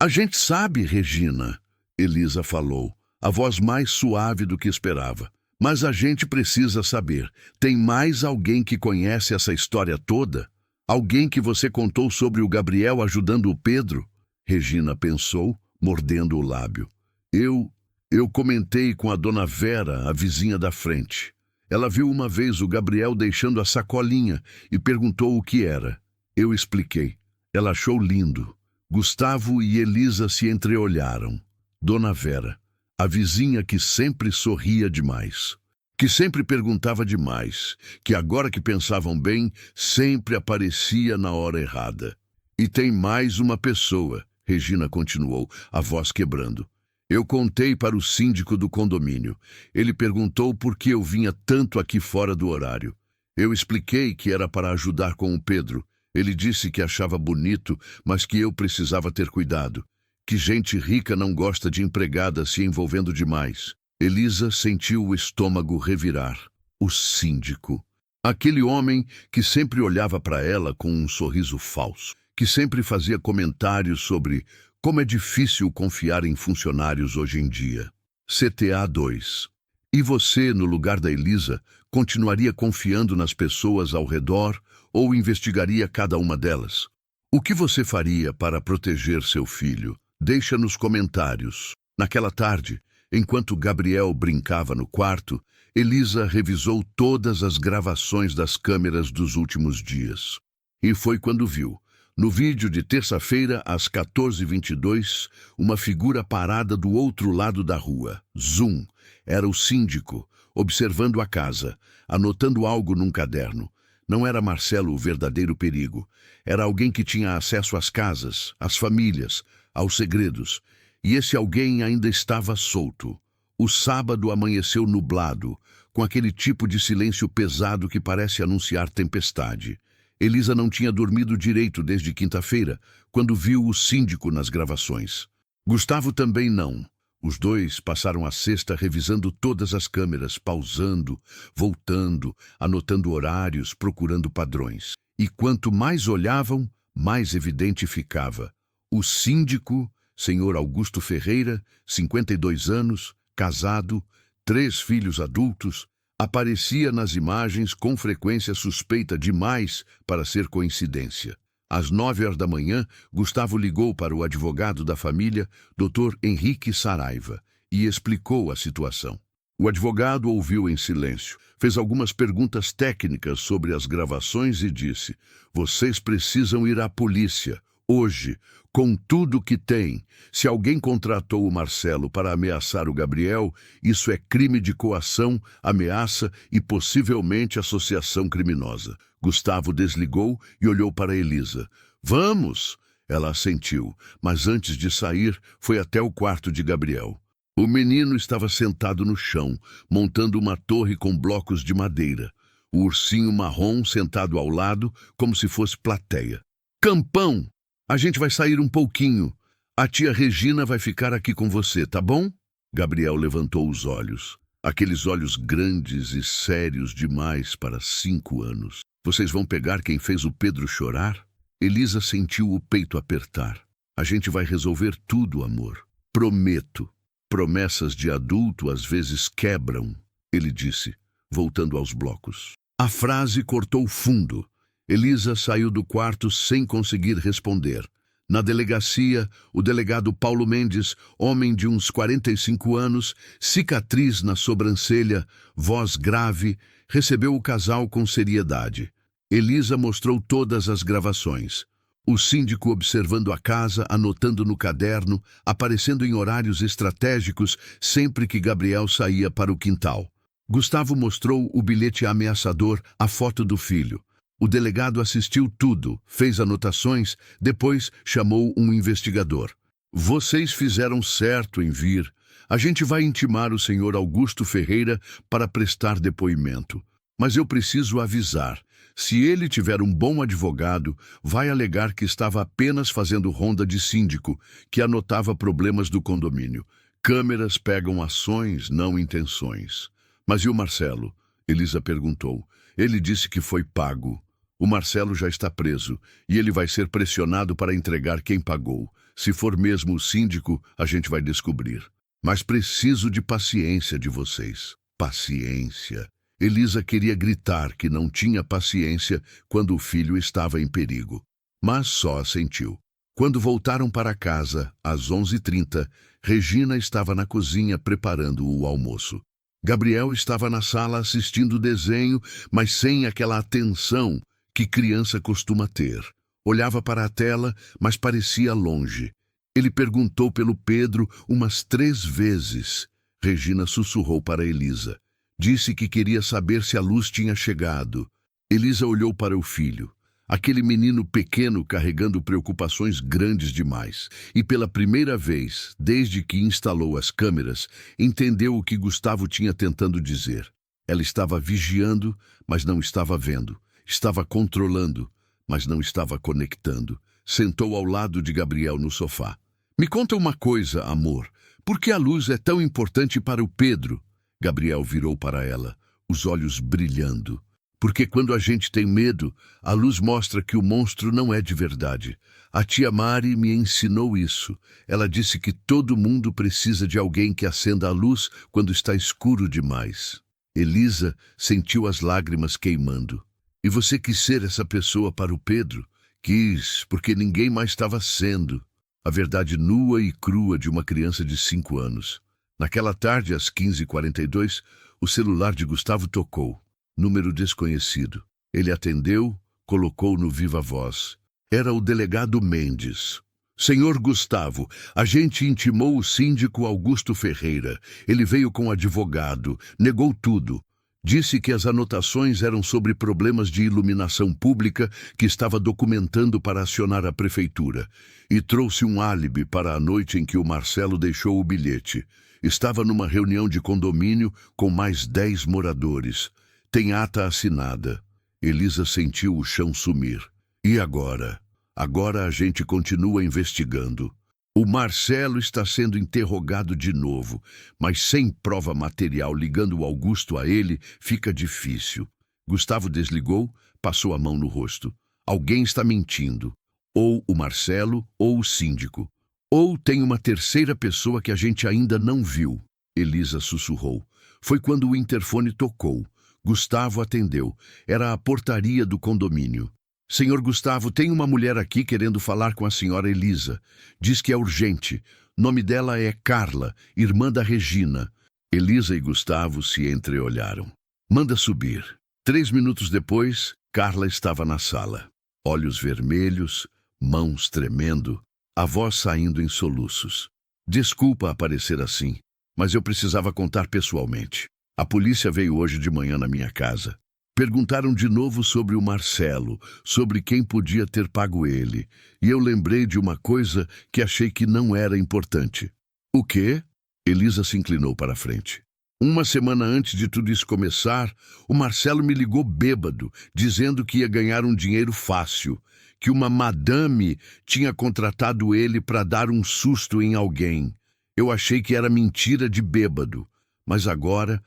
A gente sabe, Regina, Elisa falou, a voz mais suave do que esperava. Mas a gente precisa saber. Tem mais alguém que conhece essa história toda? Alguém que você contou sobre o Gabriel ajudando o Pedro? Regina pensou, mordendo o lábio. Eu comentei com a dona Vera, a vizinha da frente. Ela viu uma vez o Gabriel deixando a sacolinha e perguntou o que era. Eu expliquei. Ela achou lindo. Gustavo e Elisa se entreolharam. Dona Vera, a vizinha que sempre sorria demais, que sempre perguntava demais, que agora que pensavam bem, sempre aparecia na hora errada. E tem mais uma pessoa, Regina continuou, a voz quebrando. Eu contei para o síndico do condomínio. Ele perguntou por que eu vinha tanto aqui fora do horário. Eu expliquei que era para ajudar com o Pedro. Ele disse que achava bonito, mas que eu precisava ter cuidado. Que gente rica não gosta de empregada se envolvendo demais. Elisa sentiu o estômago revirar. O síndico. Aquele homem que sempre olhava para ela com um sorriso falso. Que sempre fazia comentários sobre como é difícil confiar em funcionários hoje em dia. CTA 2. E você, no lugar da Elisa, continuaria confiando nas pessoas ao redor ou investigaria cada uma delas? O que você faria para proteger seu filho? Deixa nos comentários. Naquela tarde, enquanto Gabriel brincava no quarto, Elisa revisou todas as gravações das câmeras dos últimos dias. E foi quando viu, no vídeo de terça-feira, às 14h22, uma figura parada do outro lado da rua. Zoom. Era o síndico, observando a casa, anotando algo num caderno. Não era Marcelo o verdadeiro perigo. Era alguém que tinha acesso às casas, às famílias, aos segredos. E esse alguém ainda estava solto. O sábado amanheceu nublado, com aquele tipo de silêncio pesado que parece anunciar tempestade. Elisa não tinha dormido direito desde quinta-feira, quando viu o síndico nas gravações. Gustavo também não. Os dois passaram a sexta revisando todas as câmeras, pausando, voltando, anotando horários, procurando padrões. E quanto mais olhavam, mais evidente ficava. O síndico, senhor Augusto Ferreira, 52 anos, casado, 3 filhos adultos, aparecia nas imagens com frequência suspeita demais para ser coincidência. Às 9h da manhã, Gustavo ligou para o advogado da família, Dr. Henrique Saraiva, e explicou a situação. O advogado ouviu em silêncio, fez algumas perguntas técnicas sobre as gravações e disse: "Vocês precisam ir à polícia, hoje, com tudo que tem. Se alguém contratou o Marcelo para ameaçar o Gabriel, isso é crime de coação, ameaça e possivelmente associação criminosa." Gustavo desligou e olhou para Elisa. "Vamos!" Ela assentiu, mas antes de sair, foi até o quarto de Gabriel. O menino estava sentado no chão, montando uma torre com blocos de madeira. O ursinho marrom sentado ao lado, como se fosse plateia. "Campão! A gente vai sair um pouquinho. A tia Regina vai ficar aqui com você, tá bom?" Gabriel levantou os olhos. Aqueles olhos grandes e sérios demais para 5 anos. "Vocês vão pegar quem fez o Pedro chorar?" Elisa sentiu o peito apertar. "A gente vai resolver tudo, amor. Prometo." "Promessas de adulto às vezes quebram", ele disse, voltando aos blocos. A frase cortou fundo. Elisa saiu do quarto sem conseguir responder. Na delegacia, o delegado Paulo Mendes, homem de uns 45 anos, cicatriz na sobrancelha, voz grave, recebeu o casal com seriedade. Elisa mostrou todas as gravações. O síndico observando a casa, anotando no caderno, aparecendo em horários estratégicos sempre que Gabriel saía para o quintal. Gustavo mostrou o bilhete ameaçador, a foto do filho. O delegado assistiu tudo, fez anotações, depois chamou um investigador. "Vocês fizeram certo em vir. A gente vai intimar o senhor Augusto Ferreira para prestar depoimento. Mas eu preciso avisar. Se ele tiver um bom advogado, vai alegar que estava apenas fazendo ronda de síndico, que anotava problemas do condomínio. Câmeras pegam ações, não intenções." "Mas e o Marcelo?" Elisa perguntou. "Ele disse que foi pago." "O Marcelo já está preso, e ele vai ser pressionado para entregar quem pagou. Se for mesmo o síndico, a gente vai descobrir. Mas preciso de paciência de vocês." Paciência. Elisa queria gritar que não tinha paciência quando o filho estava em perigo, mas só assentiu. Quando voltaram para casa, às 11h30, Regina estava na cozinha preparando o almoço. Gabriel estava na sala assistindo o desenho, mas sem aquela atenção que criança costuma ter. Olhava para a tela, mas parecia longe. Ele perguntou pelo Pedro umas 3 vezes. Regina sussurrou para Elisa. Disse que queria saber se a luz tinha chegado. Elisa olhou para o filho. Aquele menino pequeno carregando preocupações grandes demais. E pela primeira vez, desde que instalou as câmeras, entendeu o que Gustavo tinha tentando dizer. Ela estava vigiando, mas não estava vendo. Estava controlando, mas não estava conectando. Sentou ao lado de Gabriel no sofá. "Me conta uma coisa, amor. Por que a luz é tão importante para o Pedro?" Gabriel virou para ela, os olhos brilhando. "Porque quando a gente tem medo, a luz mostra que o monstro não é de verdade. A tia Mari me ensinou isso. Ela disse que todo mundo precisa de alguém que acenda a luz quando está escuro demais." Elisa sentiu as lágrimas queimando. "E você quis ser essa pessoa para o Pedro?" "Quis, porque ninguém mais estava sendo." A verdade nua e crua de uma criança de 5 anos. Naquela tarde, às 15h42, o celular de Gustavo tocou. Número desconhecido. Ele atendeu, colocou no viva voz. Era o delegado Mendes. Senhor Gustavo, a gente intimou o síndico Augusto Ferreira. Ele veio com advogado, negou tudo. Disse que as anotações eram sobre problemas de iluminação pública que estava documentando para acionar a prefeitura. E trouxe um álibi para a noite em que o Marcelo deixou o bilhete. Estava numa reunião de condomínio com mais 10 moradores. Tem ata assinada. Elisa sentiu o chão sumir. E agora? Agora a gente continua investigando. O Marcelo está sendo interrogado de novo, mas sem prova material ligando o Augusto a ele, fica difícil. Gustavo desligou, passou a mão no rosto. Alguém está mentindo. Ou o Marcelo, ou o síndico. Ou tem uma terceira pessoa que a gente ainda não viu. Elisa sussurrou. Foi quando o interfone tocou. Gustavo atendeu. Era a portaria do condomínio. Senhor Gustavo, tem uma mulher aqui querendo falar com a senhora Elisa. Diz que é urgente. Nome dela é Carla, irmã da Regina. Elisa e Gustavo se entreolharam. Manda subir. 3 minutos depois, Carla estava na sala. Olhos vermelhos, mãos tremendo, a voz saindo em soluços. Desculpa aparecer assim, mas eu precisava contar pessoalmente. A polícia veio hoje de manhã na minha casa. Perguntaram de novo sobre o Marcelo, sobre quem podia ter pago ele, e eu lembrei de uma coisa que achei que não era importante. O quê? Elisa se inclinou para a frente. Uma semana antes de tudo isso começar, o Marcelo me ligou bêbado, dizendo que ia ganhar um dinheiro fácil, que uma madame tinha contratado ele para dar um susto em alguém. Eu achei que era mentira de bêbado, mas agora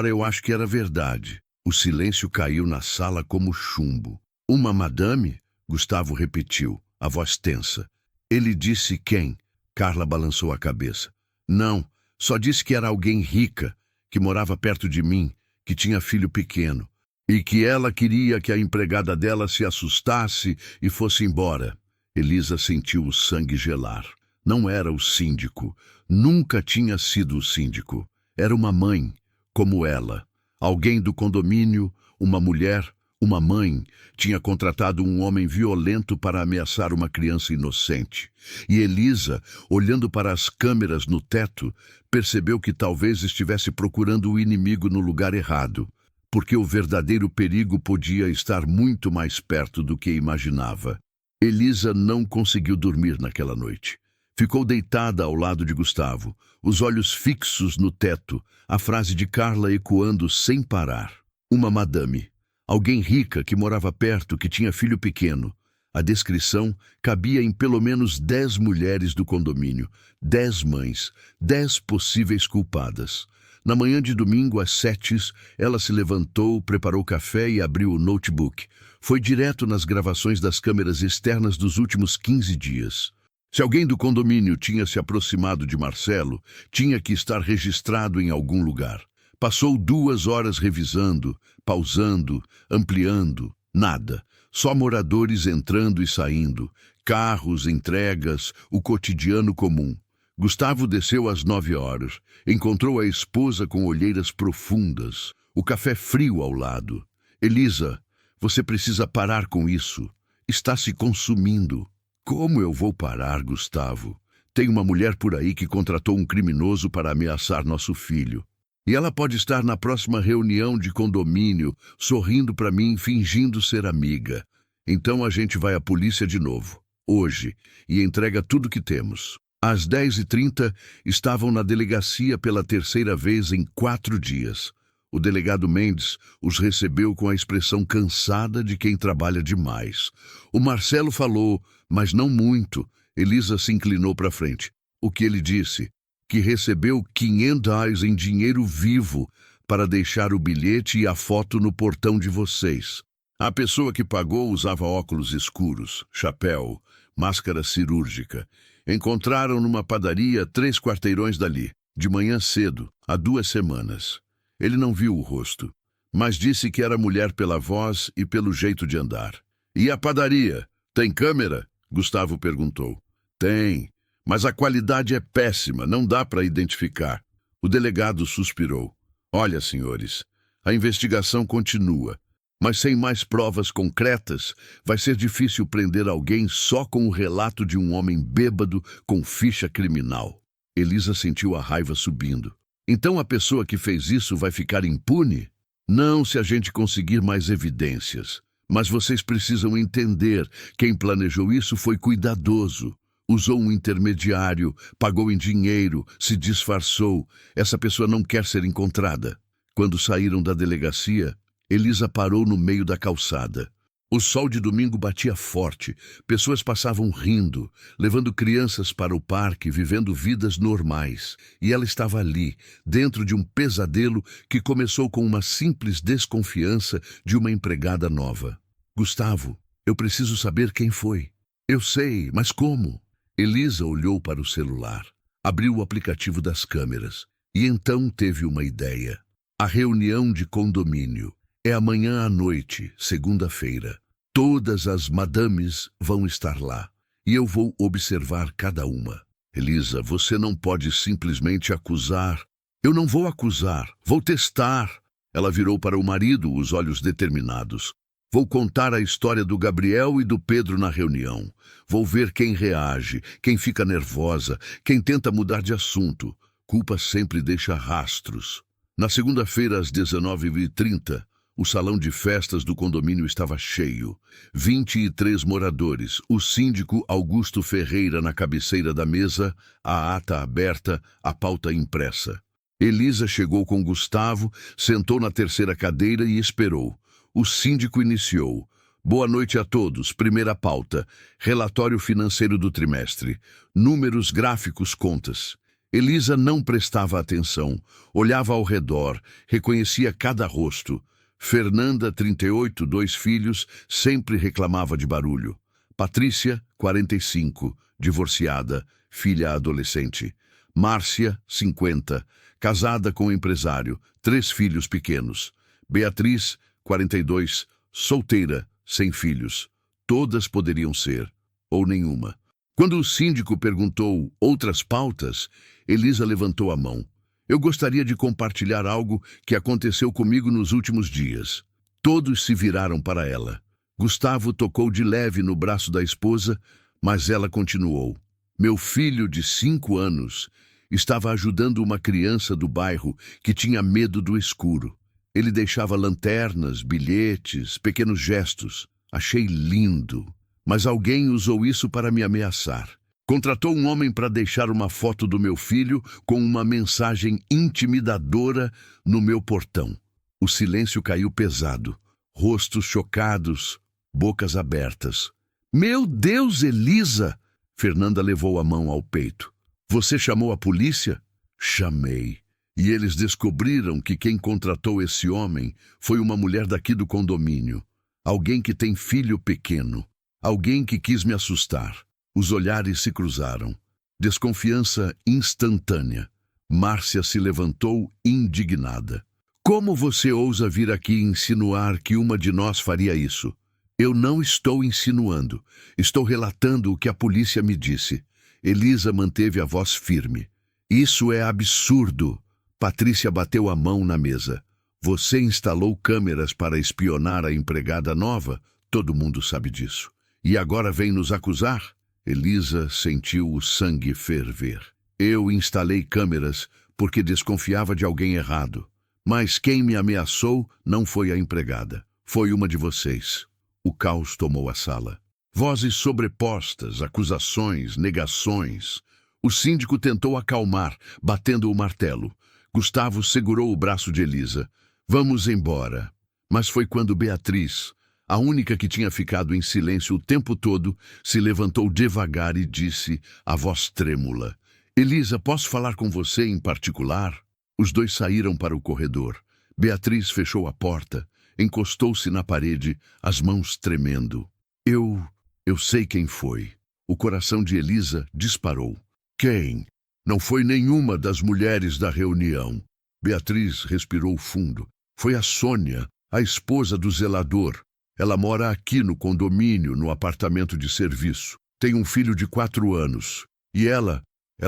eu acho que era verdade. O silêncio caiu na sala como chumbo. Uma madame? Gustavo repetiu, a voz tensa. Ele disse quem? Carla balançou a cabeça. Não, só disse que era alguém rica, que morava perto de mim, que tinha filho pequeno, e que ela queria que a empregada dela se assustasse e fosse embora. Elisa sentiu o sangue gelar. Não era o síndico. Nunca tinha sido o síndico. Era uma mãe, como ela. Alguém do condomínio, uma mulher, uma mãe, tinha contratado um homem violento para ameaçar uma criança inocente. E Elisa, olhando para as câmeras no teto, percebeu que talvez estivesse procurando o inimigo no lugar errado, porque o verdadeiro perigo podia estar muito mais perto do que imaginava. Elisa não conseguiu dormir naquela noite. Ficou deitada ao lado de Gustavo, os olhos fixos no teto, a frase de Carla ecoando sem parar. Uma madame. Alguém rica que morava perto, que tinha filho pequeno. A descrição cabia em pelo menos 10 mulheres do condomínio, 10 mães, 10 possíveis culpadas. Na manhã de domingo, às 7, ela se levantou, preparou café e abriu o notebook. Foi direto nas gravações das câmeras externas dos últimos 15 dias. Se alguém do condomínio tinha se aproximado de Marcelo, tinha que estar registrado em algum lugar. Passou 2 horas revisando, pausando, ampliando, nada. Só moradores entrando e saindo, carros, entregas, o cotidiano comum. Gustavo desceu às 9 horas, encontrou a esposa com olheiras profundas, o café frio ao lado. Elisa, você precisa parar com isso. Está se consumindo. Como eu vou parar, Gustavo? Tem uma mulher por aí que contratou um criminoso para ameaçar nosso filho. E ela pode estar na próxima reunião de condomínio, sorrindo para mim, fingindo ser amiga. Então a gente vai à polícia de novo, hoje, e entrega tudo que temos. Às 10h30, estavam na delegacia pela 3ª vez em 4 dias. O delegado Mendes os recebeu com a expressão cansada de quem trabalha demais. O Marcelo falou, mas não muito. Elisa se inclinou para frente. O que ele disse? Que recebeu R$500 em dinheiro vivo para deixar o bilhete e a foto no portão de vocês. A pessoa que pagou usava óculos escuros, chapéu, máscara cirúrgica. Encontraram numa padaria 3 quarteirões dali, de manhã cedo, há 2 semanas. Ele não viu o rosto, mas disse que era mulher pela voz e pelo jeito de andar. E a padaria? Tem câmera? Gustavo perguntou. Tem, mas a qualidade é péssima, não dá para identificar. O delegado suspirou. Olha, senhores, a investigação continua. Mas sem mais provas concretas, vai ser difícil prender alguém só com o relato de um homem bêbado com ficha criminal. Elisa sentiu a raiva subindo. Então a pessoa que fez isso vai ficar impune? Não, se a gente conseguir mais evidências. Mas vocês precisam entender, quem planejou isso foi cuidadoso. Usou um intermediário, pagou em dinheiro, se disfarçou. Essa pessoa não quer ser encontrada. Quando saíram da delegacia, Elisa parou no meio da calçada. O sol de domingo batia forte. Pessoas passavam rindo, levando crianças para o parque, vivendo vidas normais. E ela estava ali, dentro de um pesadelo que começou com uma simples desconfiança de uma empregada nova. Gustavo, eu preciso saber quem foi. Eu sei, mas como? Elisa olhou para o celular, abriu o aplicativo das câmeras e então teve uma ideia. A reunião de condomínio é amanhã à noite, segunda-feira. Todas as madames vão estar lá e eu vou observar cada uma. Elisa, você não pode simplesmente acusar. Eu não vou acusar, vou testar. Ela virou para o marido, os olhos determinados. Vou contar a história do Gabriel e do Pedro na reunião. Vou ver quem reage, quem fica nervosa, quem tenta mudar de assunto. Culpa sempre deixa rastros. Na segunda-feira, às 19h30, o salão de festas do condomínio estava cheio. 23 moradores, o síndico Augusto Ferreira na cabeceira da mesa, a ata aberta, a pauta impressa. Elisa chegou com Gustavo, sentou na terceira cadeira e esperou. O síndico iniciou. Boa noite a todos. Primeira pauta. Relatório financeiro do trimestre. Números, gráficos, contas. Elisa não prestava atenção. Olhava ao redor. Reconhecia cada rosto. Fernanda, 38, 2 filhos, sempre reclamava de barulho. Patrícia, 45, divorciada, filha adolescente. Márcia, 50, casada com empresário, 3 filhos pequenos. Beatriz, 42, solteira, sem filhos. Todas poderiam ser, ou nenhuma. Quando o síndico perguntou outras pautas, Elisa levantou a mão. Eu gostaria de compartilhar algo que aconteceu comigo nos últimos dias. Todos se viraram para ela. Gustavo tocou de leve no braço da esposa, mas ela continuou. Meu filho de 5 anos estava ajudando uma criança do bairro que tinha medo do escuro. Ele deixava lanternas, bilhetes, pequenos gestos. Achei lindo. Mas alguém usou isso para me ameaçar. Contratou um homem para deixar uma foto do meu filho com uma mensagem intimidadora no meu portão. O silêncio caiu pesado. Rostos chocados, bocas abertas. Meu Deus, Elisa! Fernanda levou a mão ao peito. Você chamou a polícia? Chamei. E eles descobriram que quem contratou esse homem foi uma mulher daqui do condomínio. Alguém que tem filho pequeno. Alguém que quis me assustar. Os olhares se cruzaram. Desconfiança instantânea. Márcia se levantou indignada. Como você ousa vir aqui insinuar que uma de nós faria isso? Eu não estou insinuando. Estou relatando o que a polícia me disse. Elisa manteve a voz firme. Isso é absurdo. Patrícia bateu a mão na mesa. Você instalou câmeras para espionar a empregada nova? Todo mundo sabe disso. E agora vem nos acusar? Elisa sentiu o sangue ferver. Eu instalei câmeras porque desconfiava de alguém errado. Mas quem me ameaçou não foi a empregada. Foi uma de vocês. O caos tomou a sala. Vozes sobrepostas, acusações, negações. O síndico tentou acalmar, batendo o martelo. Gustavo segurou o braço de Elisa. Vamos embora. Mas foi quando Beatriz, a única que tinha ficado em silêncio o tempo todo, se levantou devagar e disse, a voz trêmula, Elisa, posso falar com você em particular? Os dois saíram para o corredor. Beatriz fechou a porta, encostou-se na parede, as mãos tremendo. Eu sei quem foi. O coração de Elisa disparou. Quem? Não foi nenhuma das mulheres da reunião. Beatriz respirou fundo. Foi a Sônia, a esposa do zelador. Ela mora aqui no condomínio, no apartamento de serviço. Tem um filho de 4 anos. E ela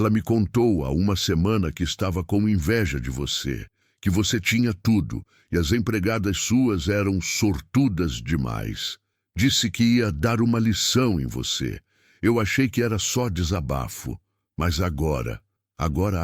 me contou há uma semana que estava com inveja de você, que você tinha tudo e as empregadas suas eram sortudas demais. Disse que ia dar uma lição em você. Eu achei que era só desabafo, mas agora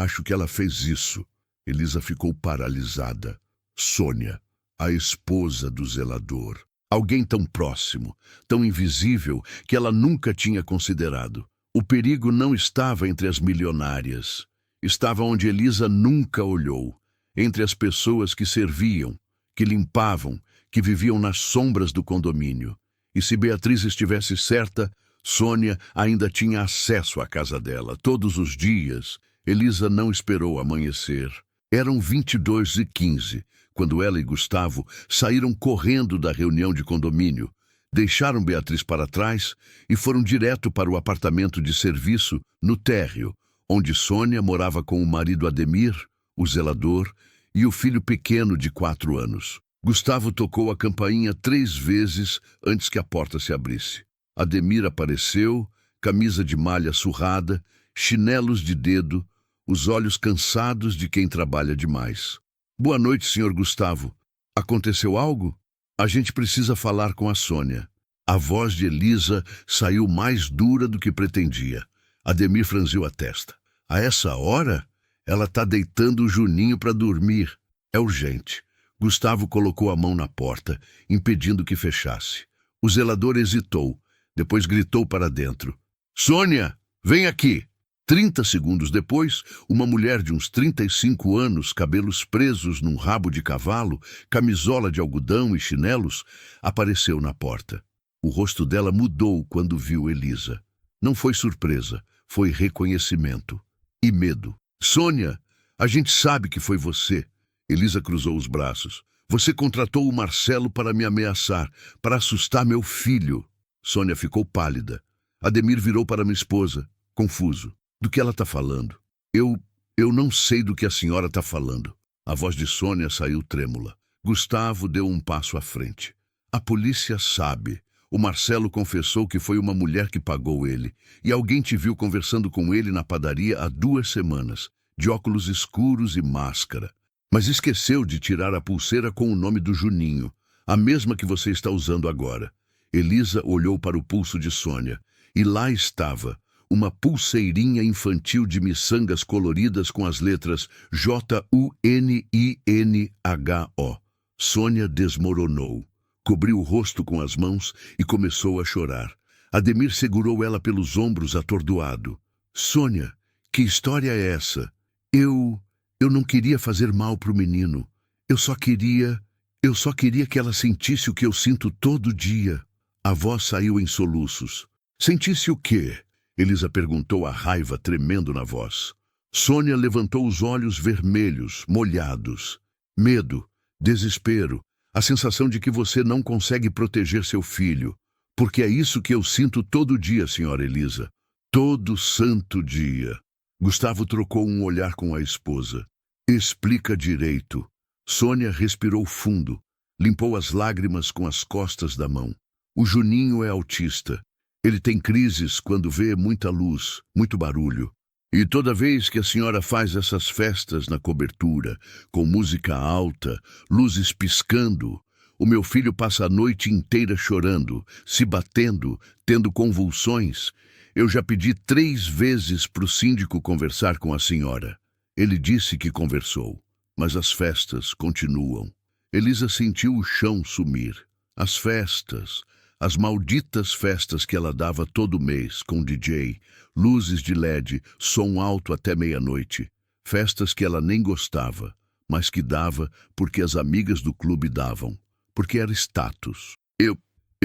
acho que ela fez isso. Elisa ficou paralisada. Sônia, a esposa do zelador. Alguém tão próximo, tão invisível, que ela nunca tinha considerado. O perigo não estava entre as milionárias. Estava onde Elisa nunca olhou, entre as pessoas que serviam, que limpavam, que viviam nas sombras do condomínio. E se Beatriz estivesse certa, Sônia ainda tinha acesso à casa dela. Todos os dias, Elisa não esperou amanhecer. Eram 22h15, quando ela e Gustavo saíram correndo da reunião de condomínio, deixaram Beatriz para trás e foram direto para o apartamento de serviço no térreo, onde Sônia morava com o marido Ademir, o zelador, e o filho pequeno de 4 anos. Gustavo tocou a campainha 3 vezes antes que a porta se abrisse. Ademir apareceu, camisa de malha surrada, chinelos de dedo, os olhos cansados de quem trabalha demais. Boa noite, senhor Gustavo. Aconteceu algo? A gente precisa falar com a Sônia. A voz de Elisa saiu mais dura do que pretendia. Ademir franziu a testa. A essa hora? Ela está deitando o Juninho para dormir. É urgente. Gustavo colocou a mão na porta, impedindo que fechasse. O zelador hesitou, depois gritou para dentro. Sônia, vem aqui! 30 segundos depois, uma mulher de uns 35 anos, cabelos presos num rabo de cavalo, camisola de algodão e chinelos, apareceu na porta. O rosto dela mudou quando viu Elisa. Não foi surpresa, foi reconhecimento. E medo. Sônia, a gente sabe que foi você. Elisa cruzou os braços. Você contratou o Marcelo para me ameaçar, para assustar meu filho. Sônia ficou pálida. Ademir virou para minha esposa, confuso. Do que ela está falando? Eu não sei do que a senhora está falando. A voz de Sônia saiu trêmula. Gustavo deu um passo à frente. A polícia sabe. O Marcelo confessou que foi uma mulher que pagou ele. E alguém te viu conversando com ele na padaria há 2 semanas, de óculos escuros e máscara. Mas esqueceu de tirar a pulseira com o nome do Juninho, a mesma que você está usando agora. Elisa olhou para o pulso de Sônia. E lá estava, uma pulseirinha infantil de miçangas coloridas com as letras J-U-N-I-N-H-O. Sônia desmoronou, cobriu o rosto com as mãos e começou a chorar. Ademir segurou ela pelos ombros atordoado. Sônia, que história é essa? Eu não queria fazer mal para o menino. Eu só queria que ela sentisse o que eu sinto todo dia. A voz saiu em soluços. Sentisse o quê? Elisa perguntou, a raiva tremendo na voz. Sônia levantou os olhos vermelhos, molhados. Medo, desespero, a sensação de que você não consegue proteger seu filho. Porque é isso que eu sinto todo dia, senhora Elisa. Todo santo dia. Gustavo trocou um olhar com a esposa. Explica direito. Sônia respirou fundo, limpou as lágrimas com as costas da mão. O Juninho é autista. Ele tem crises quando vê muita luz, muito barulho. E toda vez que a senhora faz essas festas na cobertura, com música alta, luzes piscando, o meu filho passa a noite inteira chorando, se batendo, tendo convulsões. Eu já pedi 3 vezes para o síndico conversar com a senhora. Ele disse que conversou, mas as festas continuam. Elisa sentiu o chão sumir. As festas... As malditas festas que ela dava todo mês, com DJ, luzes de LED, som alto até meia-noite. Festas que ela nem gostava, mas que dava porque as amigas do clube davam. Porque era status. Eu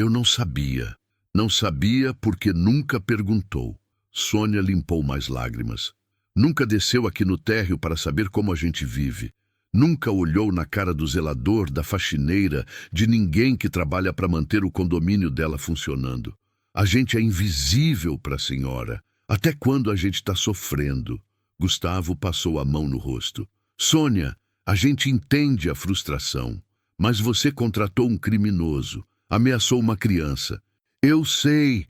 não sabia. Não sabia porque nunca perguntou. Sônia limpou mais lágrimas. Nunca desceu aqui no térreo para saber como a gente vive. Nunca olhou na cara do zelador, da faxineira, de ninguém que trabalha para manter o condomínio dela funcionando. A gente é invisível para a senhora. Até quando a gente está sofrendo? Gustavo passou a mão no rosto. Sônia, a gente entende a frustração, mas você contratou um criminoso, ameaçou uma criança. Eu sei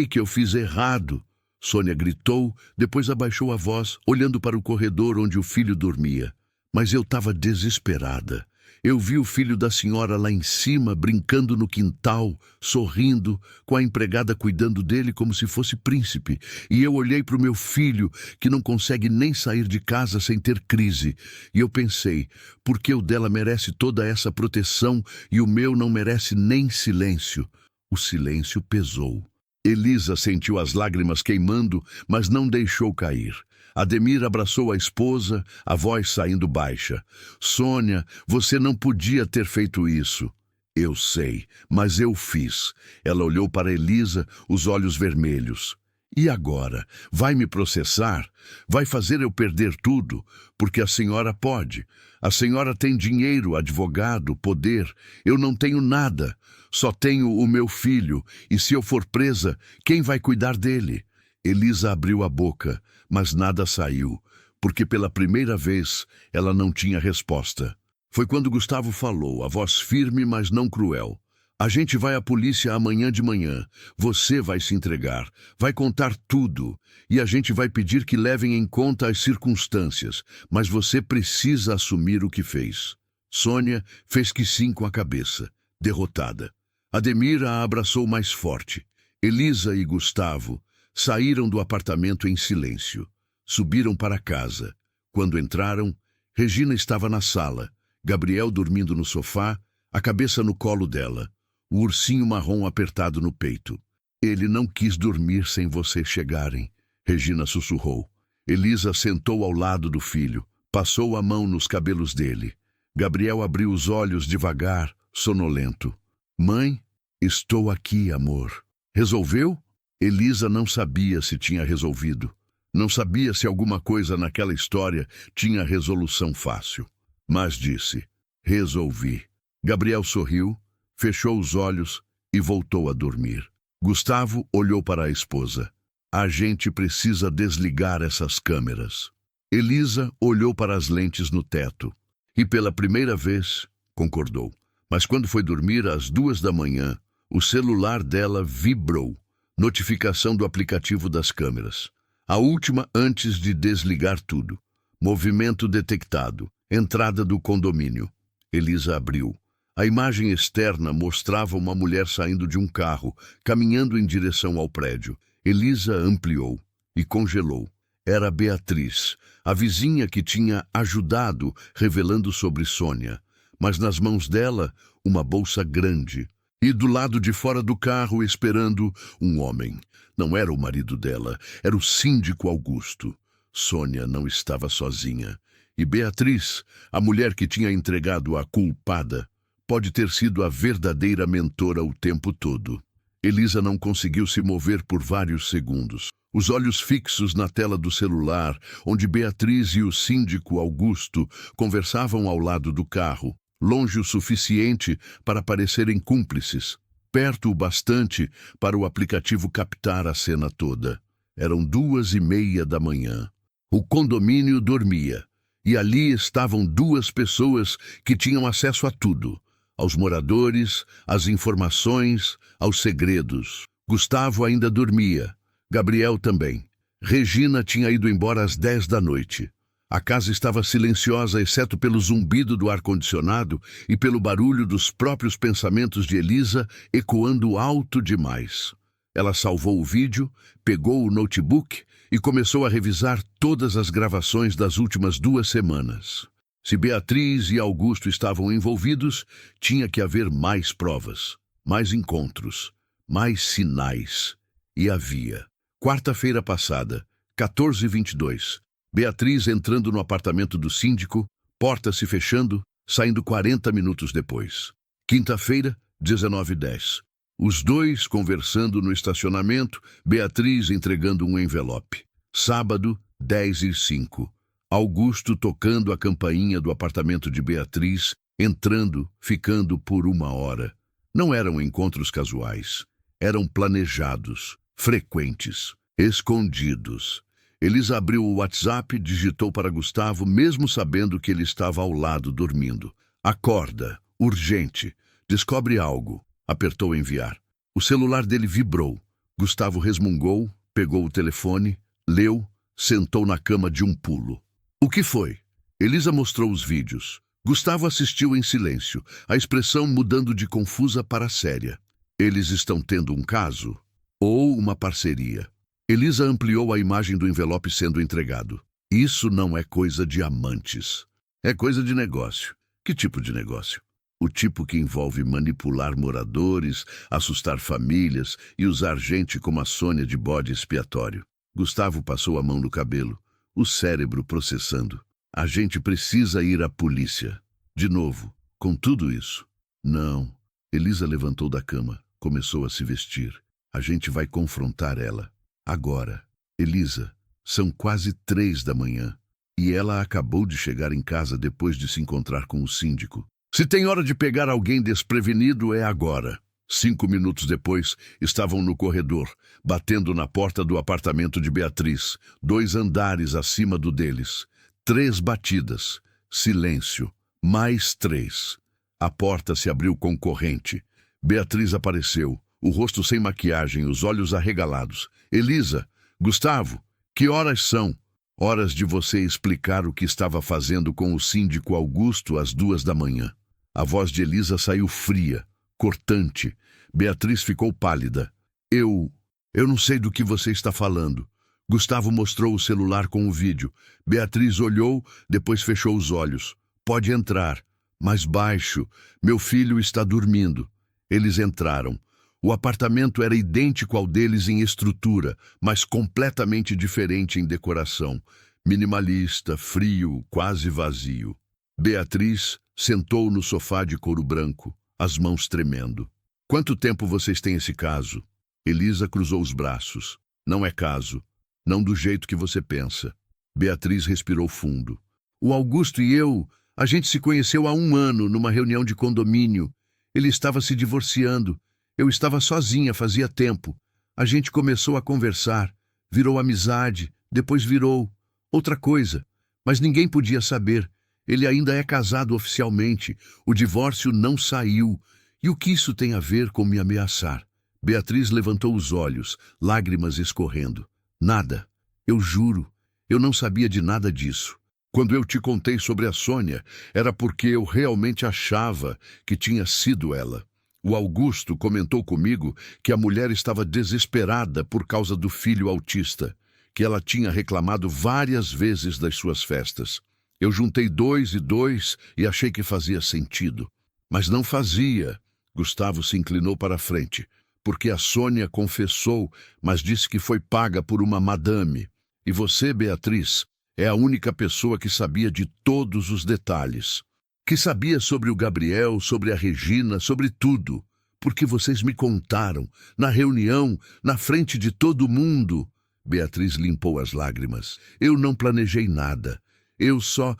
que eu fiz errado. Sônia gritou, depois abaixou a voz, olhando para o corredor onde o filho dormia. Mas eu estava desesperada. Eu vi o filho da senhora lá em cima, brincando no quintal, sorrindo, com a empregada cuidando dele como se fosse príncipe. E eu olhei para o meu filho, que não consegue nem sair de casa sem ter crise. E eu pensei, por que o dela merece toda essa proteção e o meu não merece nem silêncio? O silêncio pesou. Elisa sentiu as lágrimas queimando, mas não deixou cair. Ademir abraçou a esposa, a voz saindo baixa. Sônia, você não podia ter feito isso. Eu sei, mas eu fiz. Ela olhou para Elisa, os olhos vermelhos. E agora? Vai me processar? Vai fazer eu perder tudo? Porque a senhora pode. A senhora tem dinheiro, advogado, poder. Eu não tenho nada. Só tenho o meu filho. E se eu for presa, quem vai cuidar dele? Elisa abriu a boca, mas nada saiu, porque pela primeira vez ela não tinha resposta. Foi quando Gustavo falou, a voz firme, mas não cruel. A gente vai à polícia amanhã de manhã. Você vai se entregar, vai contar tudo, e a gente vai pedir que levem em conta as circunstâncias, mas você precisa assumir o que fez. Sônia fez que sim com a cabeça, derrotada. Ademir a abraçou mais forte. Elisa e Gustavo saíram do apartamento em silêncio. Subiram para casa. Quando entraram, Regina estava na sala, Gabriel dormindo no sofá, a cabeça no colo dela, o ursinho marrom apertado no peito. Ele não quis dormir sem vocês chegarem, Regina sussurrou. Elisa sentou ao lado do filho, passou a mão nos cabelos dele. Gabriel abriu os olhos devagar, sonolento. Mãe, estou aqui, amor. Resolveu? Elisa não sabia se tinha resolvido. Não sabia se alguma coisa naquela história tinha resolução fácil. Mas disse, resolvi. Gabriel sorriu, fechou os olhos e voltou a dormir. Gustavo olhou para a esposa. A gente precisa desligar essas câmeras. Elisa olhou para as lentes no teto. E pela primeira vez, concordou. Mas quando foi dormir às 2 da manhã, o celular dela vibrou. Notificação do aplicativo das câmeras. A última antes de desligar tudo. Movimento detectado. Entrada do condomínio. Elisa abriu. A imagem externa mostrava uma mulher saindo de um carro, caminhando em direção ao prédio. Elisa ampliou e congelou. Era Beatriz, a vizinha que tinha ajudado, revelando sobre Sônia. Mas nas mãos dela, uma bolsa grande. E do lado de fora do carro, esperando, um homem. Não era o marido dela, era o síndico Augusto. Sônia não estava sozinha. E Beatriz, a mulher que tinha entregado a culpada, pode ter sido a verdadeira mentora o tempo todo. Elisa não conseguiu se mover por vários segundos. Os olhos fixos na tela do celular, onde Beatriz e o síndico Augusto conversavam ao lado do carro. Longe o suficiente para parecerem cúmplices, perto o bastante para o aplicativo captar a cena toda. Eram 2:30 da manhã. O condomínio dormia, e ali estavam duas pessoas que tinham acesso a tudo, aos moradores, às informações, aos segredos. Gustavo ainda dormia, Gabriel também. Regina tinha ido embora às 10 da noite. A casa estava silenciosa, exceto pelo zumbido do ar-condicionado e pelo barulho dos próprios pensamentos de Elisa ecoando alto demais. Ela salvou o vídeo, pegou o notebook e começou a revisar todas as gravações das últimas 2 semanas. Se Beatriz e Augusto estavam envolvidos, tinha que haver mais provas, mais encontros, mais sinais. E havia. Quarta-feira passada, 14h22. Beatriz entrando no apartamento do síndico, porta se fechando, saindo 40 minutos depois. Quinta-feira, 19h10. Os dois conversando no estacionamento, Beatriz entregando um envelope. Sábado, 10h05. Augusto tocando a campainha do apartamento de Beatriz, entrando, ficando por 1 hora. Não eram encontros casuais. Eram planejados, frequentes, escondidos. Elisa abriu o WhatsApp, digitou para Gustavo, mesmo sabendo que ele estava ao lado dormindo. Acorda, urgente, descobre algo. Apertou enviar. O celular dele vibrou. Gustavo resmungou, pegou o telefone, leu, sentou na cama de um pulo. O que foi? Elisa mostrou os vídeos. Gustavo assistiu em silêncio, a expressão mudando de confusa para séria. Eles estão tendo um caso? Ou uma parceria? Elisa ampliou a imagem do envelope sendo entregado. Isso não é coisa de amantes. É coisa de negócio. Que tipo de negócio? O tipo que envolve manipular moradores, assustar famílias e usar gente como a Sônia de bode expiatório. Gustavo passou a mão no cabelo, o cérebro processando. A gente precisa ir à polícia. De novo, com tudo isso. Não. Elisa levantou da cama, começou a se vestir. A gente vai confrontar ela. Agora. Elisa, são quase 3 da manhã. E ela acabou de chegar em casa depois de se encontrar com o síndico. Se tem hora de pegar alguém desprevenido, é agora. 5 minutos depois, estavam no corredor, batendo na porta do apartamento de Beatriz, 2 andares acima do deles. 3 batidas. Silêncio. Mais 3. A porta se abriu com corrente. Beatriz apareceu, o rosto sem maquiagem, os olhos arregalados. Elisa, Gustavo, que horas são? Horas de você explicar o que estava fazendo com o síndico Augusto às 2 da manhã. A voz de Elisa saiu fria, cortante. Beatriz ficou pálida. Eu não sei do que você está falando. Gustavo mostrou o celular com o vídeo. Beatriz olhou, depois fechou os olhos. Pode entrar. Mais baixo. Meu filho está dormindo. Eles entraram. O apartamento era idêntico ao deles em estrutura, mas completamente diferente em decoração. Minimalista, frio, quase vazio. Beatriz sentou no sofá de couro branco, as mãos tremendo. Quanto tempo vocês têm esse caso? Elisa cruzou os braços. Não é caso. Não do jeito que você pensa. Beatriz respirou fundo. O Augusto e eu, a gente se conheceu há 1 ano numa reunião de condomínio. Ele estava se divorciando. Eu estava sozinha fazia tempo. A gente começou a conversar. Virou amizade, depois virou outra coisa. Mas ninguém podia saber. Ele ainda é casado oficialmente. O divórcio não saiu. E o que isso tem a ver com me ameaçar? Beatriz levantou os olhos, lágrimas escorrendo. Nada. Eu juro. Eu não sabia de nada disso. Quando eu te contei sobre a Sônia, era porque eu realmente achava que tinha sido ela. O Augusto comentou comigo que a mulher estava desesperada por causa do filho autista, que ela tinha reclamado várias vezes das suas festas. Eu juntei 2 e 2 e achei que fazia sentido. Mas não fazia. Gustavo se inclinou para a frente, porque a Sônia confessou, mas disse que foi paga por uma madame. E você, Beatriz, é a única pessoa que sabia de todos os detalhes. Que sabia sobre o Gabriel, sobre a Regina, sobre tudo. Porque vocês me contaram, na reunião, na frente de todo mundo. Beatriz limpou as lágrimas. Eu não planejei nada. Eu só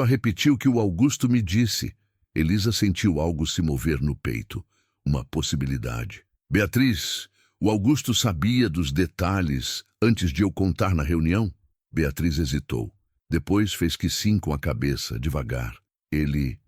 repeti o que o Augusto me disse. Elisa sentiu algo se mover no peito. Uma possibilidade. Beatriz, o Augusto sabia dos detalhes antes de eu contar na reunião? Beatriz hesitou. Depois fez que sim com a cabeça, devagar. Ele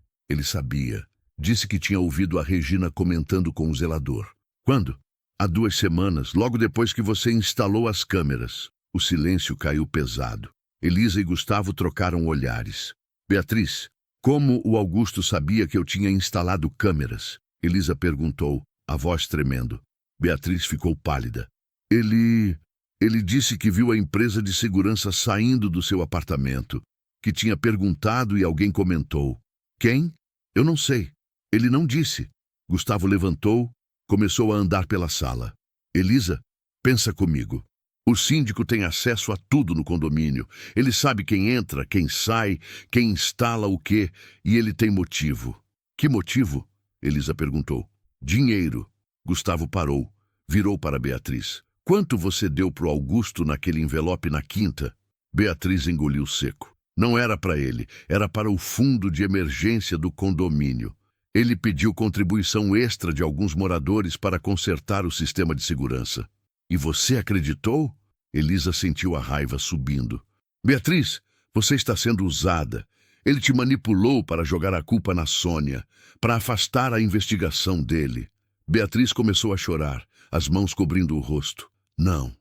sabia. Disse que tinha ouvido a Regina comentando com o zelador. Quando? Há 2 semanas, logo depois que você instalou as câmeras. O silêncio caiu pesado. Elisa e Gustavo trocaram olhares. Beatriz, como o Augusto sabia que eu tinha instalado câmeras? Elisa perguntou, a voz tremendo. Beatriz ficou pálida. Ele disse que viu a empresa de segurança saindo do seu apartamento, que tinha perguntado e alguém comentou. Quem? Eu não sei. Ele não disse. Gustavo levantou, começou a andar pela sala. Elisa, pensa comigo. O síndico tem acesso a tudo no condomínio. Ele sabe quem entra, quem sai, quem instala o quê, e ele tem motivo. Que motivo? Elisa perguntou. Dinheiro. Gustavo parou, virou para Beatriz. Quanto você deu pro Augusto naquele envelope na quinta? Beatriz engoliu seco. Não era para ele, era para o fundo de emergência do condomínio. Ele pediu contribuição extra de alguns moradores para consertar o sistema de segurança. E você acreditou? Elisa sentiu a raiva subindo. Beatriz, você está sendo usada. Ele te manipulou para jogar a culpa na Sônia, para afastar a investigação dele. Beatriz começou a chorar, as mãos cobrindo o rosto. Não.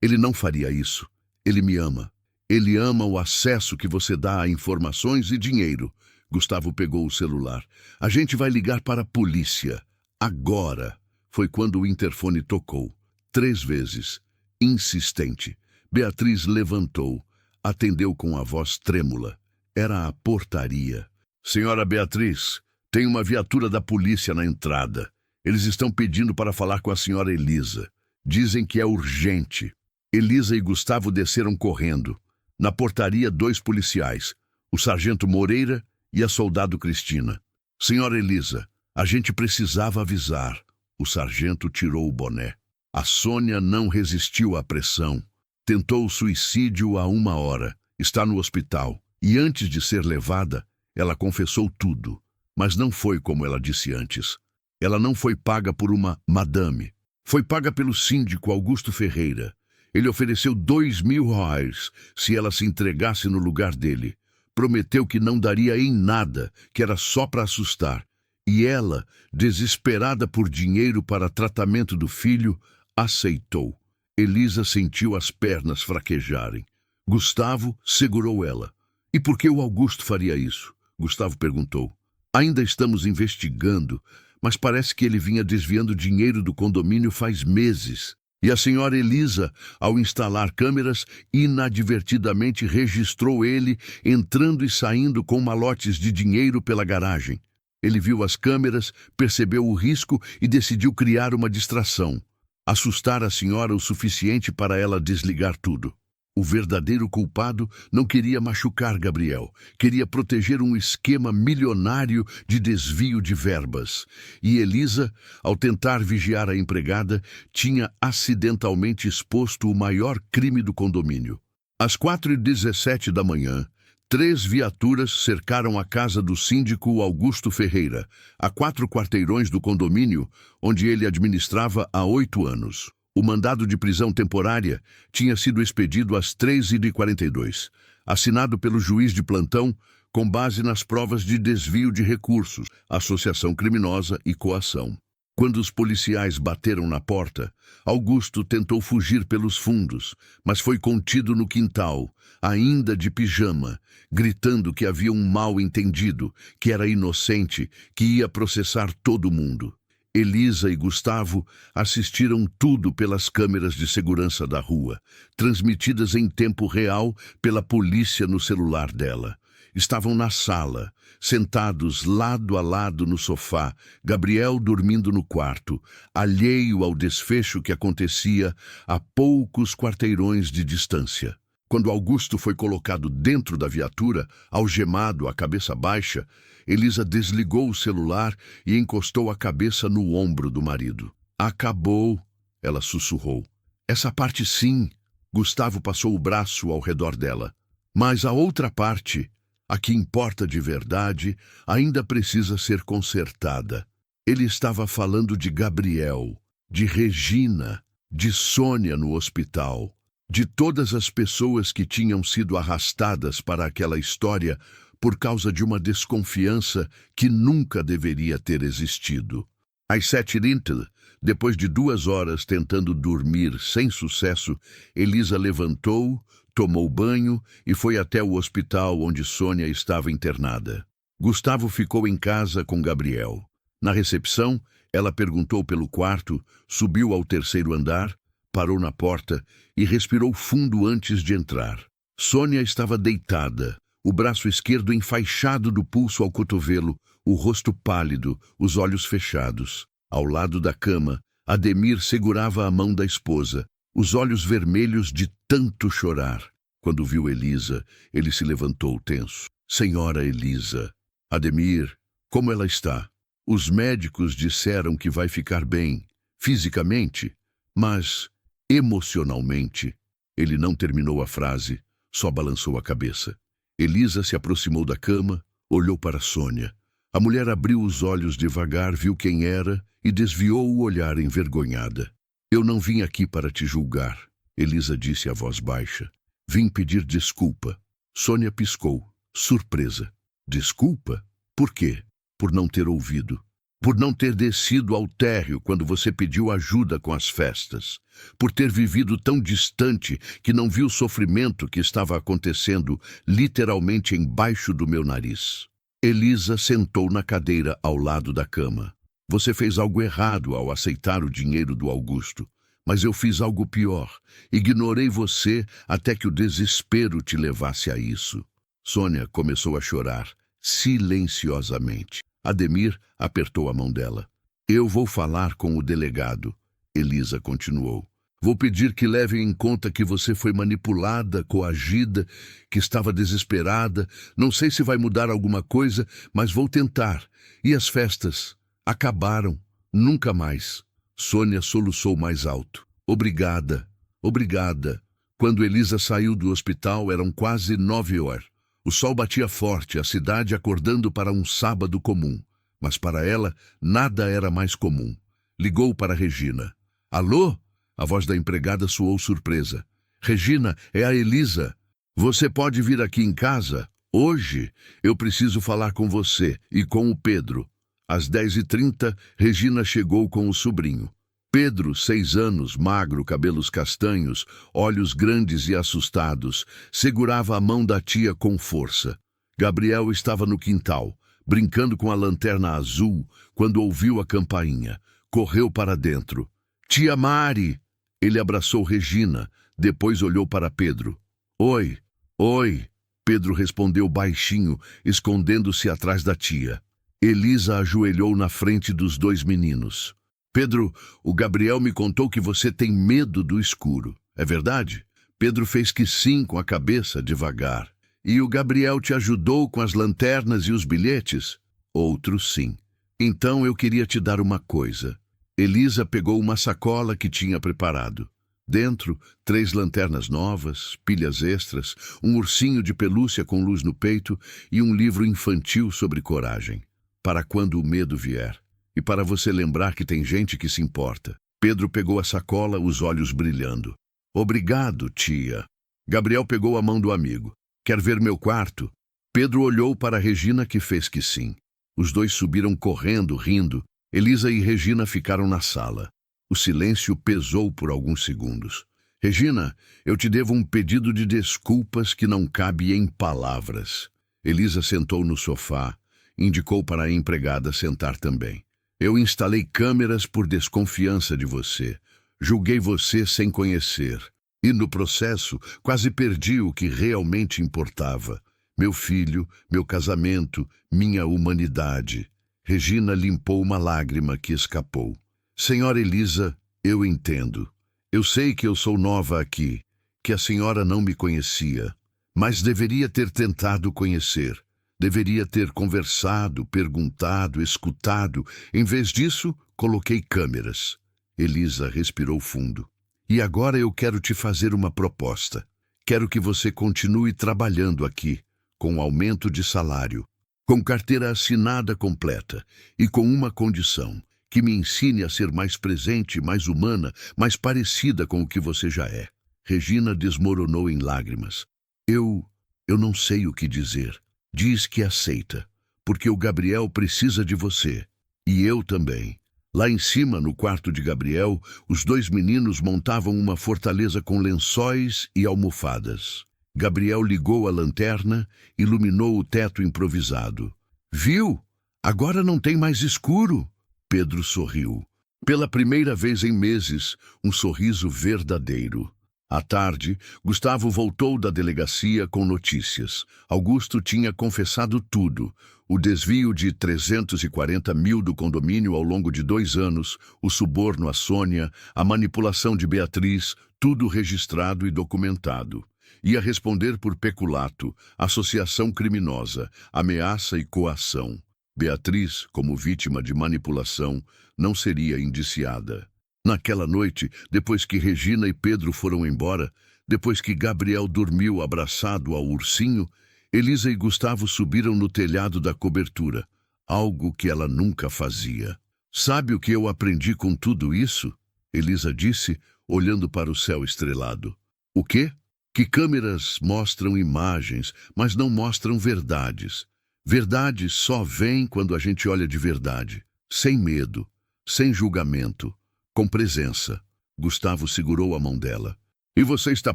Ele não faria isso. Ele me ama. Ele ama o acesso que você dá a informações e dinheiro. Gustavo pegou o celular. A gente vai ligar para a polícia. Agora. Foi quando o interfone tocou. 3 vezes. Insistente. Beatriz levantou. Atendeu com a voz trêmula. Era a portaria. Senhora Beatriz, tem uma viatura da polícia na entrada. Eles estão pedindo para falar com a senhora Elisa. Dizem que é urgente. Elisa e Gustavo desceram correndo. Na portaria, 2 policiais. O sargento Moreira e a soldado Cristina. Senhora Elisa, a gente precisava avisar. O sargento tirou o boné. A Sônia não resistiu à pressão. Tentou suicídio há 1 hora. Está no hospital. E antes de ser levada, ela confessou tudo. Mas não foi como ela disse antes. Ela não foi paga por uma madame. Foi paga pelo síndico Augusto Ferreira. Ele ofereceu R$ 2.000 se ela se entregasse no lugar dele. Prometeu que não daria em nada, que era só para assustar. E ela, desesperada por dinheiro para tratamento do filho, aceitou. Elisa sentiu as pernas fraquejarem. Gustavo segurou ela. E por que o Augusto faria isso? Gustavo perguntou. Ainda estamos investigando, mas parece que ele vinha desviando dinheiro do condomínio faz meses. E a senhora Elisa, ao instalar câmeras, inadvertidamente registrou ele entrando e saindo com malotes de dinheiro pela garagem. Ele viu as câmeras, percebeu o risco e decidiu criar uma distração. Assustar a senhora o suficiente para ela desligar tudo. O verdadeiro culpado não queria machucar Gabriel, queria proteger um esquema milionário de desvio de verbas. E Elisa, ao tentar vigiar a empregada, tinha acidentalmente exposto o maior crime do condomínio. Às 4h17 da manhã, 3 viaturas cercaram a casa do síndico Augusto Ferreira, a 4 quarteirões do condomínio, onde ele administrava há 8 anos. O mandado de prisão temporária tinha sido expedido às 3h42, assinado pelo juiz de plantão com base nas provas de desvio de recursos, associação criminosa e coação. Quando os policiais bateram na porta, Augusto tentou fugir pelos fundos, mas foi contido no quintal, ainda de pijama, gritando que havia um mal-entendido, que era inocente, que ia processar todo mundo. Elisa e Gustavo assistiram tudo pelas câmeras de segurança da rua, transmitidas em tempo real pela polícia no celular dela. Estavam na sala, sentados lado a lado no sofá, Gabriel dormindo no quarto, alheio ao desfecho que acontecia a poucos quarteirões de distância. Quando Augusto foi colocado dentro da viatura, algemado, a cabeça baixa, Elisa desligou o celular e encostou a cabeça no ombro do marido. Acabou, ela sussurrou. Essa parte sim, Gustavo passou o braço ao redor dela. Mas a outra parte, a que importa de verdade, ainda precisa ser consertada. Ele estava falando de Gabriel, de Regina, de Sônia no hospital, de todas as pessoas que tinham sido arrastadas para aquela história por causa de uma desconfiança que nunca deveria ter existido. Às 7h30, depois de 2 horas tentando dormir sem sucesso, Elisa levantou, tomou banho e foi até o hospital onde Sônia estava internada. Gustavo ficou em casa com Gabriel. Na recepção, ela perguntou pelo quarto, subiu ao 3º andar, parou na porta e respirou fundo antes de entrar. Sônia estava deitada, o braço esquerdo enfaixado do pulso ao cotovelo, o rosto pálido, os olhos fechados. Ao lado da cama, Ademir segurava a mão da esposa, os olhos vermelhos de tanto chorar. Quando viu Elisa, ele se levantou tenso. Senhora Elisa. Ademir, como ela está? Os médicos disseram que vai ficar bem, fisicamente, mas emocionalmente. Ele não terminou a frase, só balançou a cabeça. Elisa se aproximou da cama, olhou para Sônia. A mulher abriu os olhos devagar, viu quem era e desviou o olhar envergonhada. Eu não vim aqui para te julgar, Elisa disse a voz baixa. Vim pedir desculpa. Sônia piscou, surpresa. Desculpa? Por quê? Por não ter ouvido. por não ter descido ao térreo quando você pediu ajuda com as festas, por ter vivido tão distante que não viu o sofrimento que estava acontecendo literalmente embaixo do meu nariz. Elisa sentou na cadeira ao lado da cama. Você fez algo errado ao aceitar o dinheiro do Augusto, mas eu fiz algo pior. Ignorei você até que o desespero te levasse a isso. Sônia começou a chorar, silenciosamente. Ademir apertou a mão dela. Eu vou falar com o delegado, Elisa continuou. Vou pedir que levem em conta que você foi manipulada, coagida, que estava desesperada. Não sei se vai mudar alguma coisa, mas vou tentar. E as festas? Acabaram. Nunca mais. Sônia soluçou mais alto. Obrigada. Obrigada. Quando Elisa saiu do hospital, eram quase 9 horas. O sol batia forte, a cidade acordando para um sábado comum. Mas para ela, nada era mais comum. Ligou para Regina. Alô? A voz da empregada soou surpresa. Regina, é a Elisa. Você pode vir aqui em casa? Hoje eu preciso falar com você e com o Pedro. Às 10h30, Regina chegou com o sobrinho. Pedro, 6 anos, magro, cabelos castanhos, olhos grandes e assustados, segurava a mão da tia com força. Gabriel estava no quintal, brincando com a lanterna azul, quando ouviu a campainha. Correu para dentro. Tia Mari! Ele abraçou Regina, depois olhou para Pedro. Oi, oi, Pedro respondeu baixinho, escondendo-se atrás da tia. Elisa ajoelhou na frente dos 2 meninos. Pedro, o Gabriel me contou que você tem medo do escuro. É verdade? Pedro fez que sim com a cabeça, devagar. E o Gabriel te ajudou com as lanternas e os bilhetes? Outro sim. Então eu queria te dar uma coisa. Elisa pegou uma sacola que tinha preparado. Dentro, 3 lanternas novas, pilhas extras, um ursinho de pelúcia com luz no peito e um livro infantil sobre coragem. Para quando o medo vier. E para você lembrar que tem gente que se importa. Pedro pegou a sacola, os olhos brilhando. Obrigado, tia. Gabriel pegou a mão do amigo. Quer ver meu quarto? Pedro olhou para Regina, que fez que sim. Os 2 subiram correndo, rindo. Elisa e Regina ficaram na sala. O silêncio pesou por alguns segundos. Regina, eu te devo um pedido de desculpas que não cabe em palavras. Elisa sentou no sofá, indicou para a empregada sentar também. Eu instalei câmeras por desconfiança de você. Julguei você sem conhecer. E no processo, quase perdi o que realmente importava. Meu filho, meu casamento, minha humanidade. Regina limpou uma lágrima que escapou. Senhora Elisa, eu entendo. Eu sei que eu sou nova aqui, que a senhora não me conhecia, mas deveria ter tentado conhecer. Deveria ter conversado, perguntado, escutado. Em vez disso, coloquei câmeras. Elisa respirou fundo. E agora eu quero te fazer uma proposta. Quero que você continue trabalhando aqui, com aumento de salário, com carteira assinada completa e com uma condição, que me ensine a ser mais presente, mais humana, mais parecida com o que você já é. Regina desmoronou em lágrimas. Eu não sei o que dizer. Diz que aceita, porque o Gabriel precisa de você. E eu também. Lá em cima, no quarto de Gabriel, os 2 meninos montavam uma fortaleza com lençóis e almofadas. Gabriel ligou a lanterna, iluminou o teto improvisado. Viu? Agora não tem mais escuro. Pedro sorriu. Pela primeira vez em meses, um sorriso verdadeiro. À tarde, Gustavo voltou da delegacia com notícias. Augusto tinha confessado tudo. O desvio de 340 mil do condomínio ao longo de 2 anos, o suborno a Sônia, a manipulação de Beatriz, tudo registrado e documentado. Ia responder por peculato, associação criminosa, ameaça e coação. Beatriz, como vítima de manipulação, não seria indiciada. Naquela noite, depois que Regina e Pedro foram embora, depois que Gabriel dormiu abraçado ao ursinho, Elisa e Gustavo subiram no telhado da cobertura, algo que ela nunca fazia. Sabe o que eu aprendi com tudo isso? Elisa disse, olhando para o céu estrelado. O quê? Que câmeras mostram imagens, mas não mostram verdades. Verdade só vem quando a gente olha de verdade. Sem medo, sem julgamento, com presença. Gustavo segurou a mão dela. E você está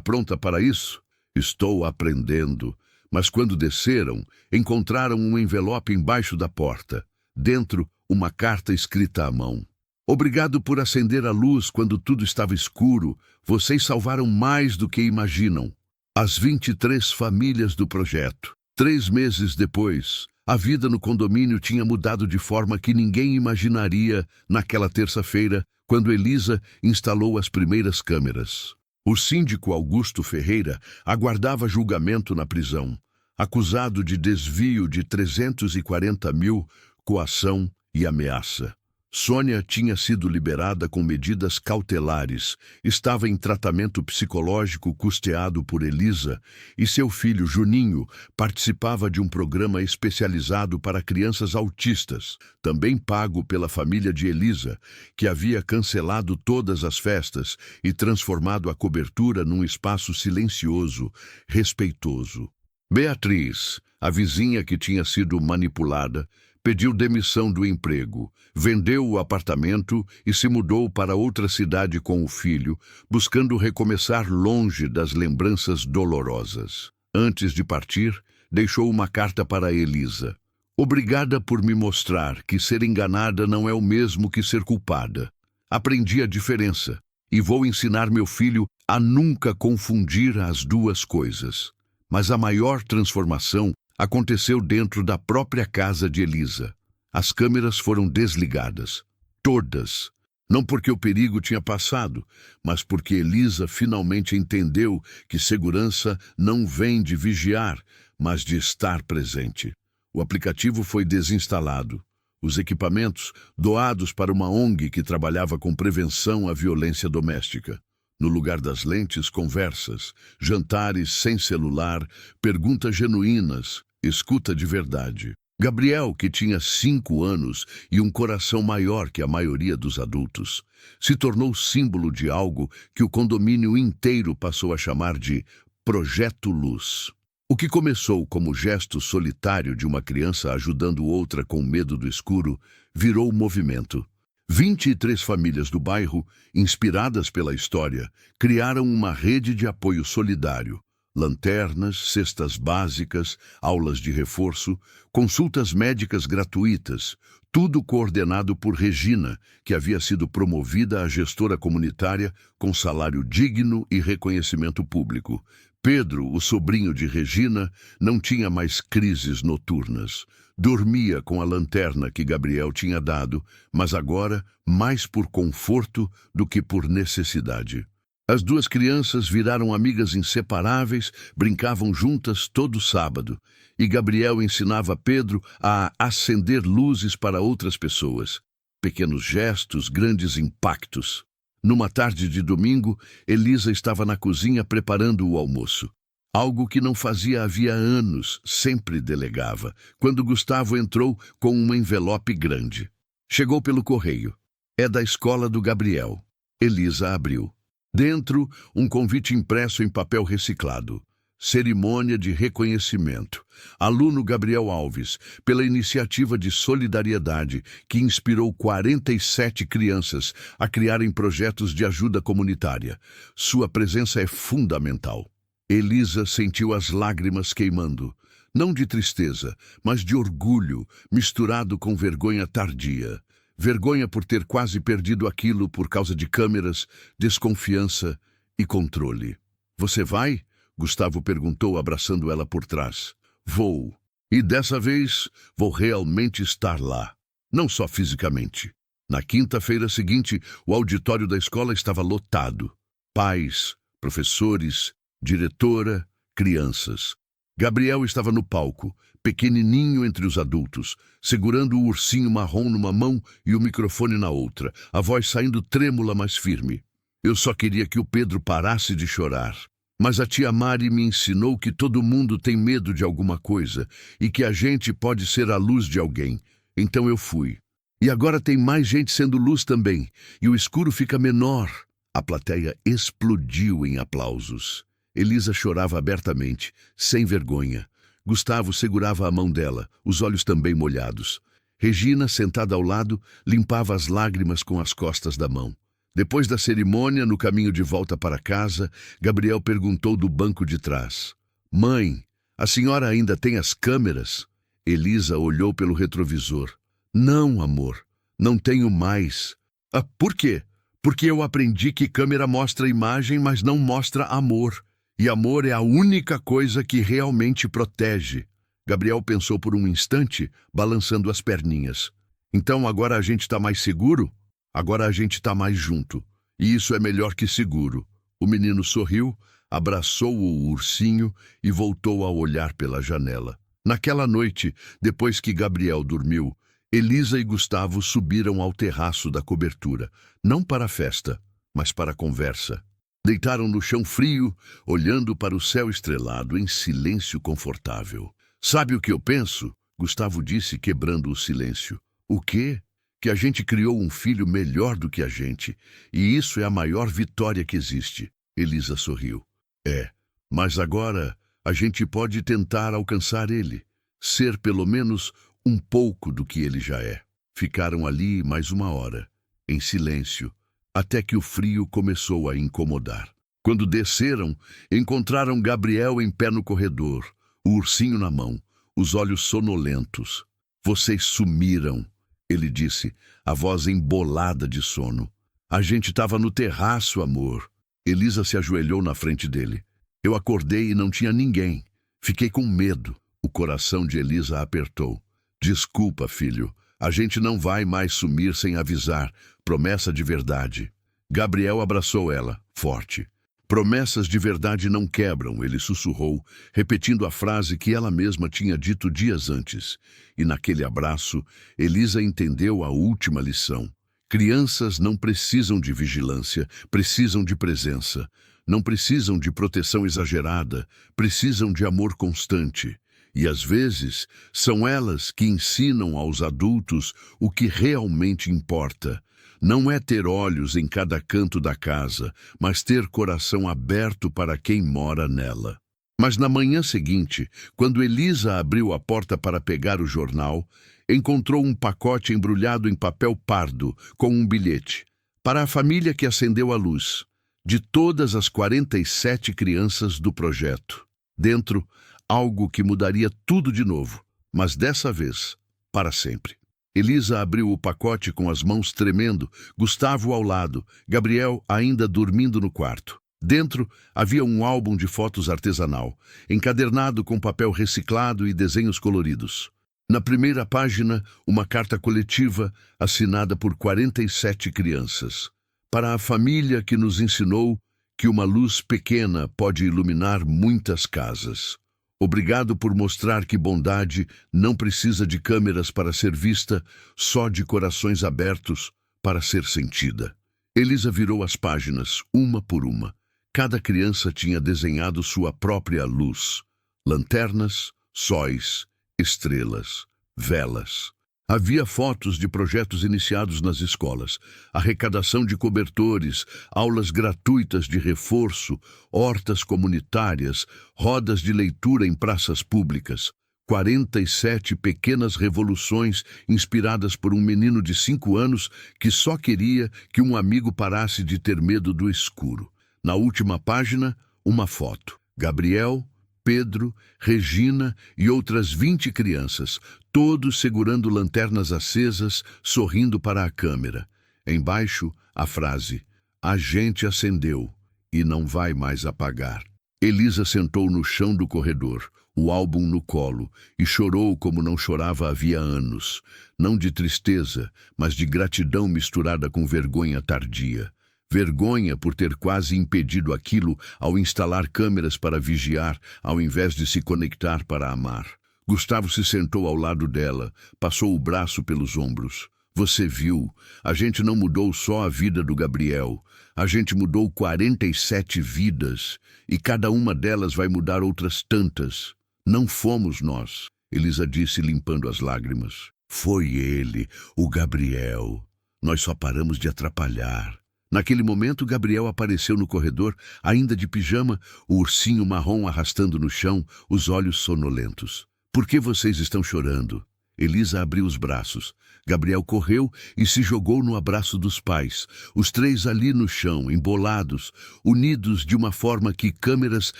pronta para isso? Estou aprendendo. Mas quando desceram, encontraram um envelope embaixo da porta. Dentro, uma carta escrita à mão. Obrigado por acender a luz quando tudo estava escuro. Vocês salvaram mais do que imaginam. As 23 famílias do projeto. 3 meses depois, a vida no condomínio tinha mudado de forma que ninguém imaginaria naquela terça-feira, quando Elisa instalou as primeiras câmeras. O síndico Augusto Ferreira aguardava julgamento na prisão, acusado de desvio de 340 mil, coação e ameaça. Sônia tinha sido liberada com medidas cautelares, estava em tratamento psicológico custeado por Elisa e seu filho Juninho participava de um programa especializado para crianças autistas, também pago pela família de Elisa, que havia cancelado todas as festas e transformado a cobertura num espaço silencioso, respeitoso. Beatriz, a vizinha que tinha sido manipulada, pediu demissão do emprego, vendeu o apartamento e se mudou para outra cidade com o filho, buscando recomeçar longe das lembranças dolorosas. Antes de partir, deixou uma carta para Elisa. Obrigada por me mostrar que ser enganada não é o mesmo que ser culpada. Aprendi a diferença e vou ensinar meu filho a nunca confundir as duas coisas. Mas a maior transformação aconteceu dentro da própria casa de Elisa. As câmeras foram desligadas. Todas. Não porque o perigo tinha passado, mas porque Elisa finalmente entendeu que segurança não vem de vigiar, mas de estar presente. O aplicativo foi desinstalado. Os equipamentos doados para uma ONG que trabalhava com prevenção à violência doméstica. No lugar das lentes, conversas, jantares sem celular, perguntas genuínas, escuta de verdade. Gabriel, que tinha 5 anos e um coração maior que a maioria dos adultos, se tornou símbolo de algo que o condomínio inteiro passou a chamar de Projeto Luz. O que começou como gesto solitário de uma criança ajudando outra com medo do escuro, virou movimento. 23 famílias do bairro, inspiradas pela história, criaram uma rede de apoio solidário. Lanternas, cestas básicas, aulas de reforço, consultas médicas gratuitas, tudo coordenado por Regina, que havia sido promovida a gestora comunitária com salário digno e reconhecimento público. Pedro, o sobrinho de Regina, não tinha mais crises noturnas. Dormia com a lanterna que Gabriel tinha dado, mas agora mais por conforto do que por necessidade. As 2 crianças viraram amigas inseparáveis, brincavam juntas todo sábado, e Gabriel ensinava Pedro a acender luzes para outras pessoas. Pequenos gestos, grandes impactos. Numa tarde de domingo, Elisa estava na cozinha preparando o almoço. Algo que não fazia havia anos, sempre delegava, quando Gustavo entrou com um envelope grande. Chegou pelo correio. É da escola do Gabriel. Elisa abriu. Dentro, um convite impresso em papel reciclado. Cerimônia de reconhecimento. Aluno Gabriel Alves, pela iniciativa de solidariedade que inspirou 47 crianças a criarem projetos de ajuda comunitária. Sua presença é fundamental. Elisa sentiu as lágrimas queimando, não de tristeza, mas de orgulho, misturado com vergonha tardia. Vergonha por ter quase perdido aquilo por causa de câmeras, desconfiança e controle. Você vai? Gustavo perguntou, abraçando ela por trás. Vou. E dessa vez, vou realmente estar lá. Não só fisicamente. Na quinta-feira seguinte, o auditório da escola estava lotado. Pais, professores, diretora, crianças. Gabriel estava no palco, pequenininho entre os adultos, segurando o ursinho marrom numa mão e o microfone na outra, a voz saindo trêmula, mas firme. Eu só queria que o Pedro parasse de chorar. Mas a tia Mari me ensinou que todo mundo tem medo de alguma coisa e que a gente pode ser a luz de alguém. Então eu fui. E agora tem mais gente sendo luz também, e o escuro fica menor. A plateia explodiu em aplausos. Elisa chorava abertamente, sem vergonha. Gustavo segurava a mão dela, os olhos também molhados. Regina, sentada ao lado, limpava as lágrimas com as costas da mão. Depois da cerimônia, no caminho de volta para casa, Gabriel perguntou do banco de trás: Mãe, a senhora ainda tem as câmeras? Elisa olhou pelo retrovisor. Não, amor, não tenho mais. Ah, por quê? Porque eu aprendi que câmera mostra imagem, mas não mostra amor. E amor é a única coisa que realmente protege. Gabriel pensou por um instante, balançando as perninhas. Então agora a gente está mais seguro? Agora a gente está mais junto. E isso é melhor que seguro. O menino sorriu, abraçou o ursinho e voltou a olhar pela janela. Naquela noite, depois que Gabriel dormiu, Elisa e Gustavo subiram ao terraço da cobertura, não para a festa, mas para a conversa. Deitaram no chão frio, olhando para o céu estrelado em silêncio confortável. Sabe o que eu penso? Gustavo disse, quebrando o silêncio. O quê? Que a gente criou um filho melhor do que a gente, e isso é a maior vitória que existe. Elisa sorriu. É, mas agora a gente pode tentar alcançar ele, ser pelo menos um pouco do que ele já é. Ficaram ali mais uma hora, em silêncio, até que o frio começou a incomodar. Quando desceram, encontraram Gabriel em pé no corredor, o ursinho na mão, os olhos sonolentos. Vocês sumiram, ele disse, a voz embolada de sono. A gente estava no terraço, amor. Elisa se ajoelhou na frente dele. Eu acordei e não tinha ninguém. Fiquei com medo. O coração de Elisa apertou. Desculpa, filho. A gente não vai mais sumir sem avisar. Promessa de verdade. Gabriel abraçou ela, forte. Promessas de verdade não quebram, ele sussurrou, repetindo a frase que ela mesma tinha dito dias antes. E naquele abraço, Elisa entendeu a última lição. Crianças não precisam de vigilância, precisam de presença. Não precisam de proteção exagerada, precisam de amor constante. E às vezes, são elas que ensinam aos adultos o que realmente importa. Não é ter olhos em cada canto da casa, mas ter coração aberto para quem mora nela. Mas na manhã seguinte, quando Elisa abriu a porta para pegar o jornal, encontrou um pacote embrulhado em papel pardo com um bilhete. Para a família que acendeu a luz, de todas as 47 crianças do projeto. Dentro, algo que mudaria tudo de novo, mas dessa vez, para sempre. Elisa abriu o pacote com as mãos tremendo, Gustavo ao lado, Gabriel ainda dormindo no quarto. Dentro havia um álbum de fotos artesanal, encadernado com papel reciclado e desenhos coloridos. Na primeira página, uma carta coletiva assinada por 47 crianças. Para a família que nos ensinou que uma luz pequena pode iluminar muitas casas. Obrigado por mostrar que bondade não precisa de câmeras para ser vista, só de corações abertos para ser sentida. Elisa virou as páginas, uma por uma. Cada criança tinha desenhado sua própria luz. Lanternas, sóis, estrelas, velas. Havia fotos de projetos iniciados nas escolas, arrecadação de cobertores, aulas gratuitas de reforço, hortas comunitárias, rodas de leitura em praças públicas. 47 pequenas revoluções inspiradas por um menino de 5 anos que só queria que um amigo parasse de ter medo do escuro. Na última página, uma foto. Gabriel, Pedro, Regina e outras 20 crianças, todos segurando lanternas acesas, sorrindo para a câmera. Embaixo, a frase: "A gente acendeu e não vai mais apagar." Elisa sentou no chão do corredor, o álbum no colo, e chorou como não chorava havia anos. Não de tristeza, mas de gratidão misturada com vergonha tardia. Vergonha por ter quase impedido aquilo ao instalar câmeras para vigiar, ao invés de se conectar para amar. Gustavo se sentou ao lado dela, passou o braço pelos ombros. Você viu, a gente não mudou só a vida do Gabriel, a gente mudou 47 vidas, e cada uma delas vai mudar outras tantas. Não fomos nós, Elisa disse limpando as lágrimas. Foi ele, o Gabriel. Nós só paramos de atrapalhar. Naquele momento, Gabriel apareceu no corredor, ainda de pijama, o ursinho marrom arrastando no chão, os olhos sonolentos. Por que vocês estão chorando? Elisa abriu os braços. Gabriel correu e se jogou no abraço dos pais, os três ali no chão, embolados, unidos de uma forma que câmeras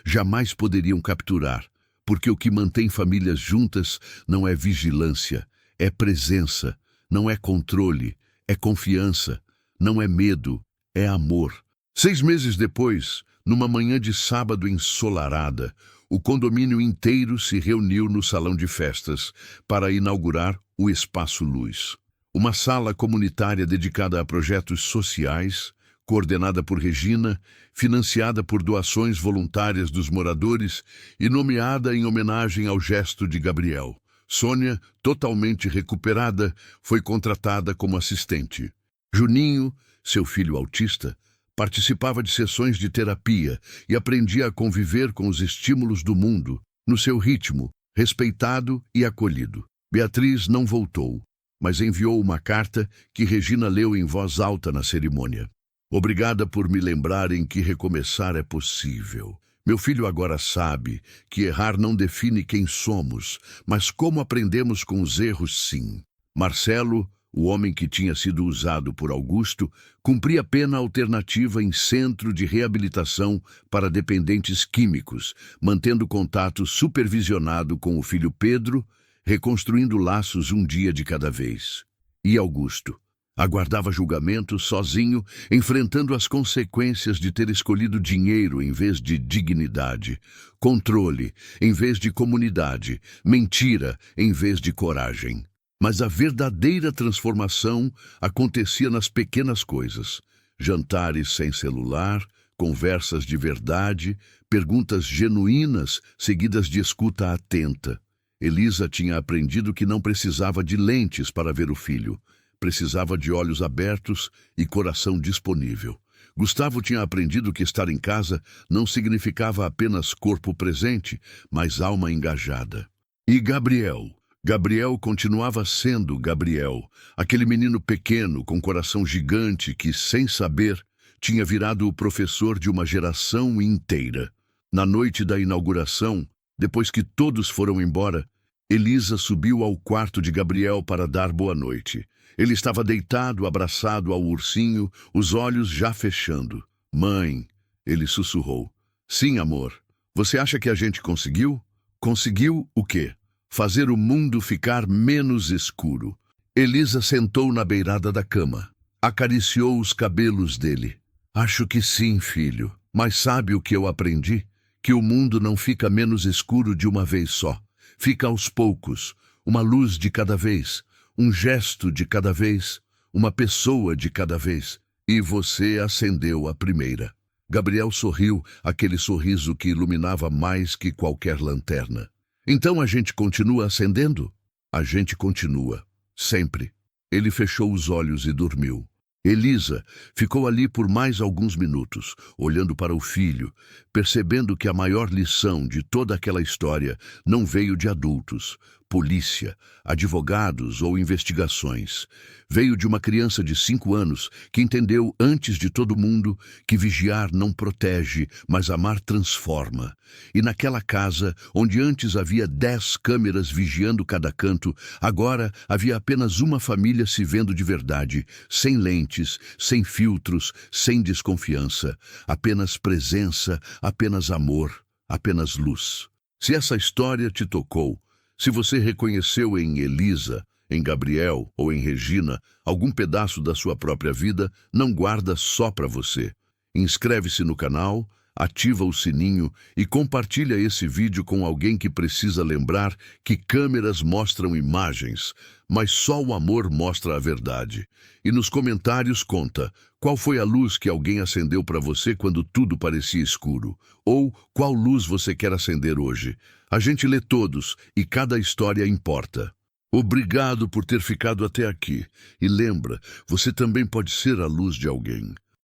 jamais poderiam capturar. Porque o que mantém famílias juntas não é vigilância, é presença, não é controle, é confiança, não é medo, é amor. 6 meses depois, numa manhã de sábado ensolarada, o condomínio inteiro se reuniu no salão de festas para inaugurar o Espaço Luz. Uma sala comunitária dedicada a projetos sociais, coordenada por Regina, financiada por doações voluntárias dos moradores e nomeada em homenagem ao gesto de Gabriel. Sônia, totalmente recuperada, foi contratada como assistente. Juninho, seu filho autista, participava de sessões de terapia e aprendia a conviver com os estímulos do mundo, no seu ritmo, respeitado e acolhido. Beatriz não voltou, mas enviou uma carta que Regina leu em voz alta na cerimônia. Obrigada por me lembrarem que recomeçar é possível. Meu filho agora sabe que errar não define quem somos, mas como aprendemos com os erros, sim. Marcelo, o homem que tinha sido usado por Augusto, cumpria pena alternativa em centro de reabilitação para dependentes químicos, mantendo contato supervisionado com o filho Pedro, reconstruindo laços um dia de cada vez. E Augusto? Aguardava julgamento sozinho, enfrentando as consequências de ter escolhido dinheiro em vez de dignidade, controle em vez de comunidade, mentira em vez de coragem. Mas a verdadeira transformação acontecia nas pequenas coisas. Jantares sem celular, conversas de verdade, perguntas genuínas seguidas de escuta atenta. Elisa tinha aprendido que não precisava de lentes para ver o filho. Precisava de olhos abertos e coração disponível. Gustavo tinha aprendido que estar em casa não significava apenas corpo presente, mas alma engajada. E Gabriel? Gabriel continuava sendo Gabriel, aquele menino pequeno com coração gigante que, sem saber, tinha virado o professor de uma geração inteira. Na noite da inauguração, depois que todos foram embora, Elisa subiu ao quarto de Gabriel para dar boa noite. Ele estava deitado, abraçado ao ursinho, os olhos já fechando. "Mãe", ele sussurrou. "Sim, amor. Você acha que a gente conseguiu?" "Conseguiu o quê?" "Fazer o mundo ficar menos escuro." Elisa sentou na beirada da cama. Acariciou os cabelos dele. "Acho que sim, filho. Mas sabe o que eu aprendi? Que o mundo não fica menos escuro de uma vez só. Fica aos poucos, uma luz de cada vez, um gesto de cada vez, uma pessoa de cada vez. E você acendeu a primeira." Gabriel sorriu, aquele sorriso que iluminava mais que qualquer lanterna. "Então a gente continua acendendo?" "A gente continua. Sempre." Ele fechou os olhos e dormiu. Elisa ficou ali por mais alguns minutos, olhando para o filho, percebendo que a maior lição de toda aquela história não veio de adultos, polícia, advogados ou investigações. Veio de uma criança de 5 anos que entendeu antes de todo mundo que vigiar não protege, mas amar transforma. E naquela casa, onde antes havia 10 câmeras vigiando cada canto, agora havia apenas uma família se vendo de verdade, sem lentes, sem filtros, sem desconfiança. Apenas presença, apenas amor, apenas luz. Se essa história te tocou, se você reconheceu em Elisa, em Gabriel ou em Regina algum pedaço da sua própria vida, não guarda só para você. Inscreve-se no canal, ativa o sininho e compartilha esse vídeo com alguém que precisa lembrar que câmeras mostram imagens, mas só o amor mostra a verdade. E nos comentários conta qual foi a luz que alguém acendeu para você quando tudo parecia escuro, ou qual luz você quer acender hoje. A gente lê todos e cada história importa. Obrigado por ter ficado até aqui. E lembra, você também pode ser a luz de alguém.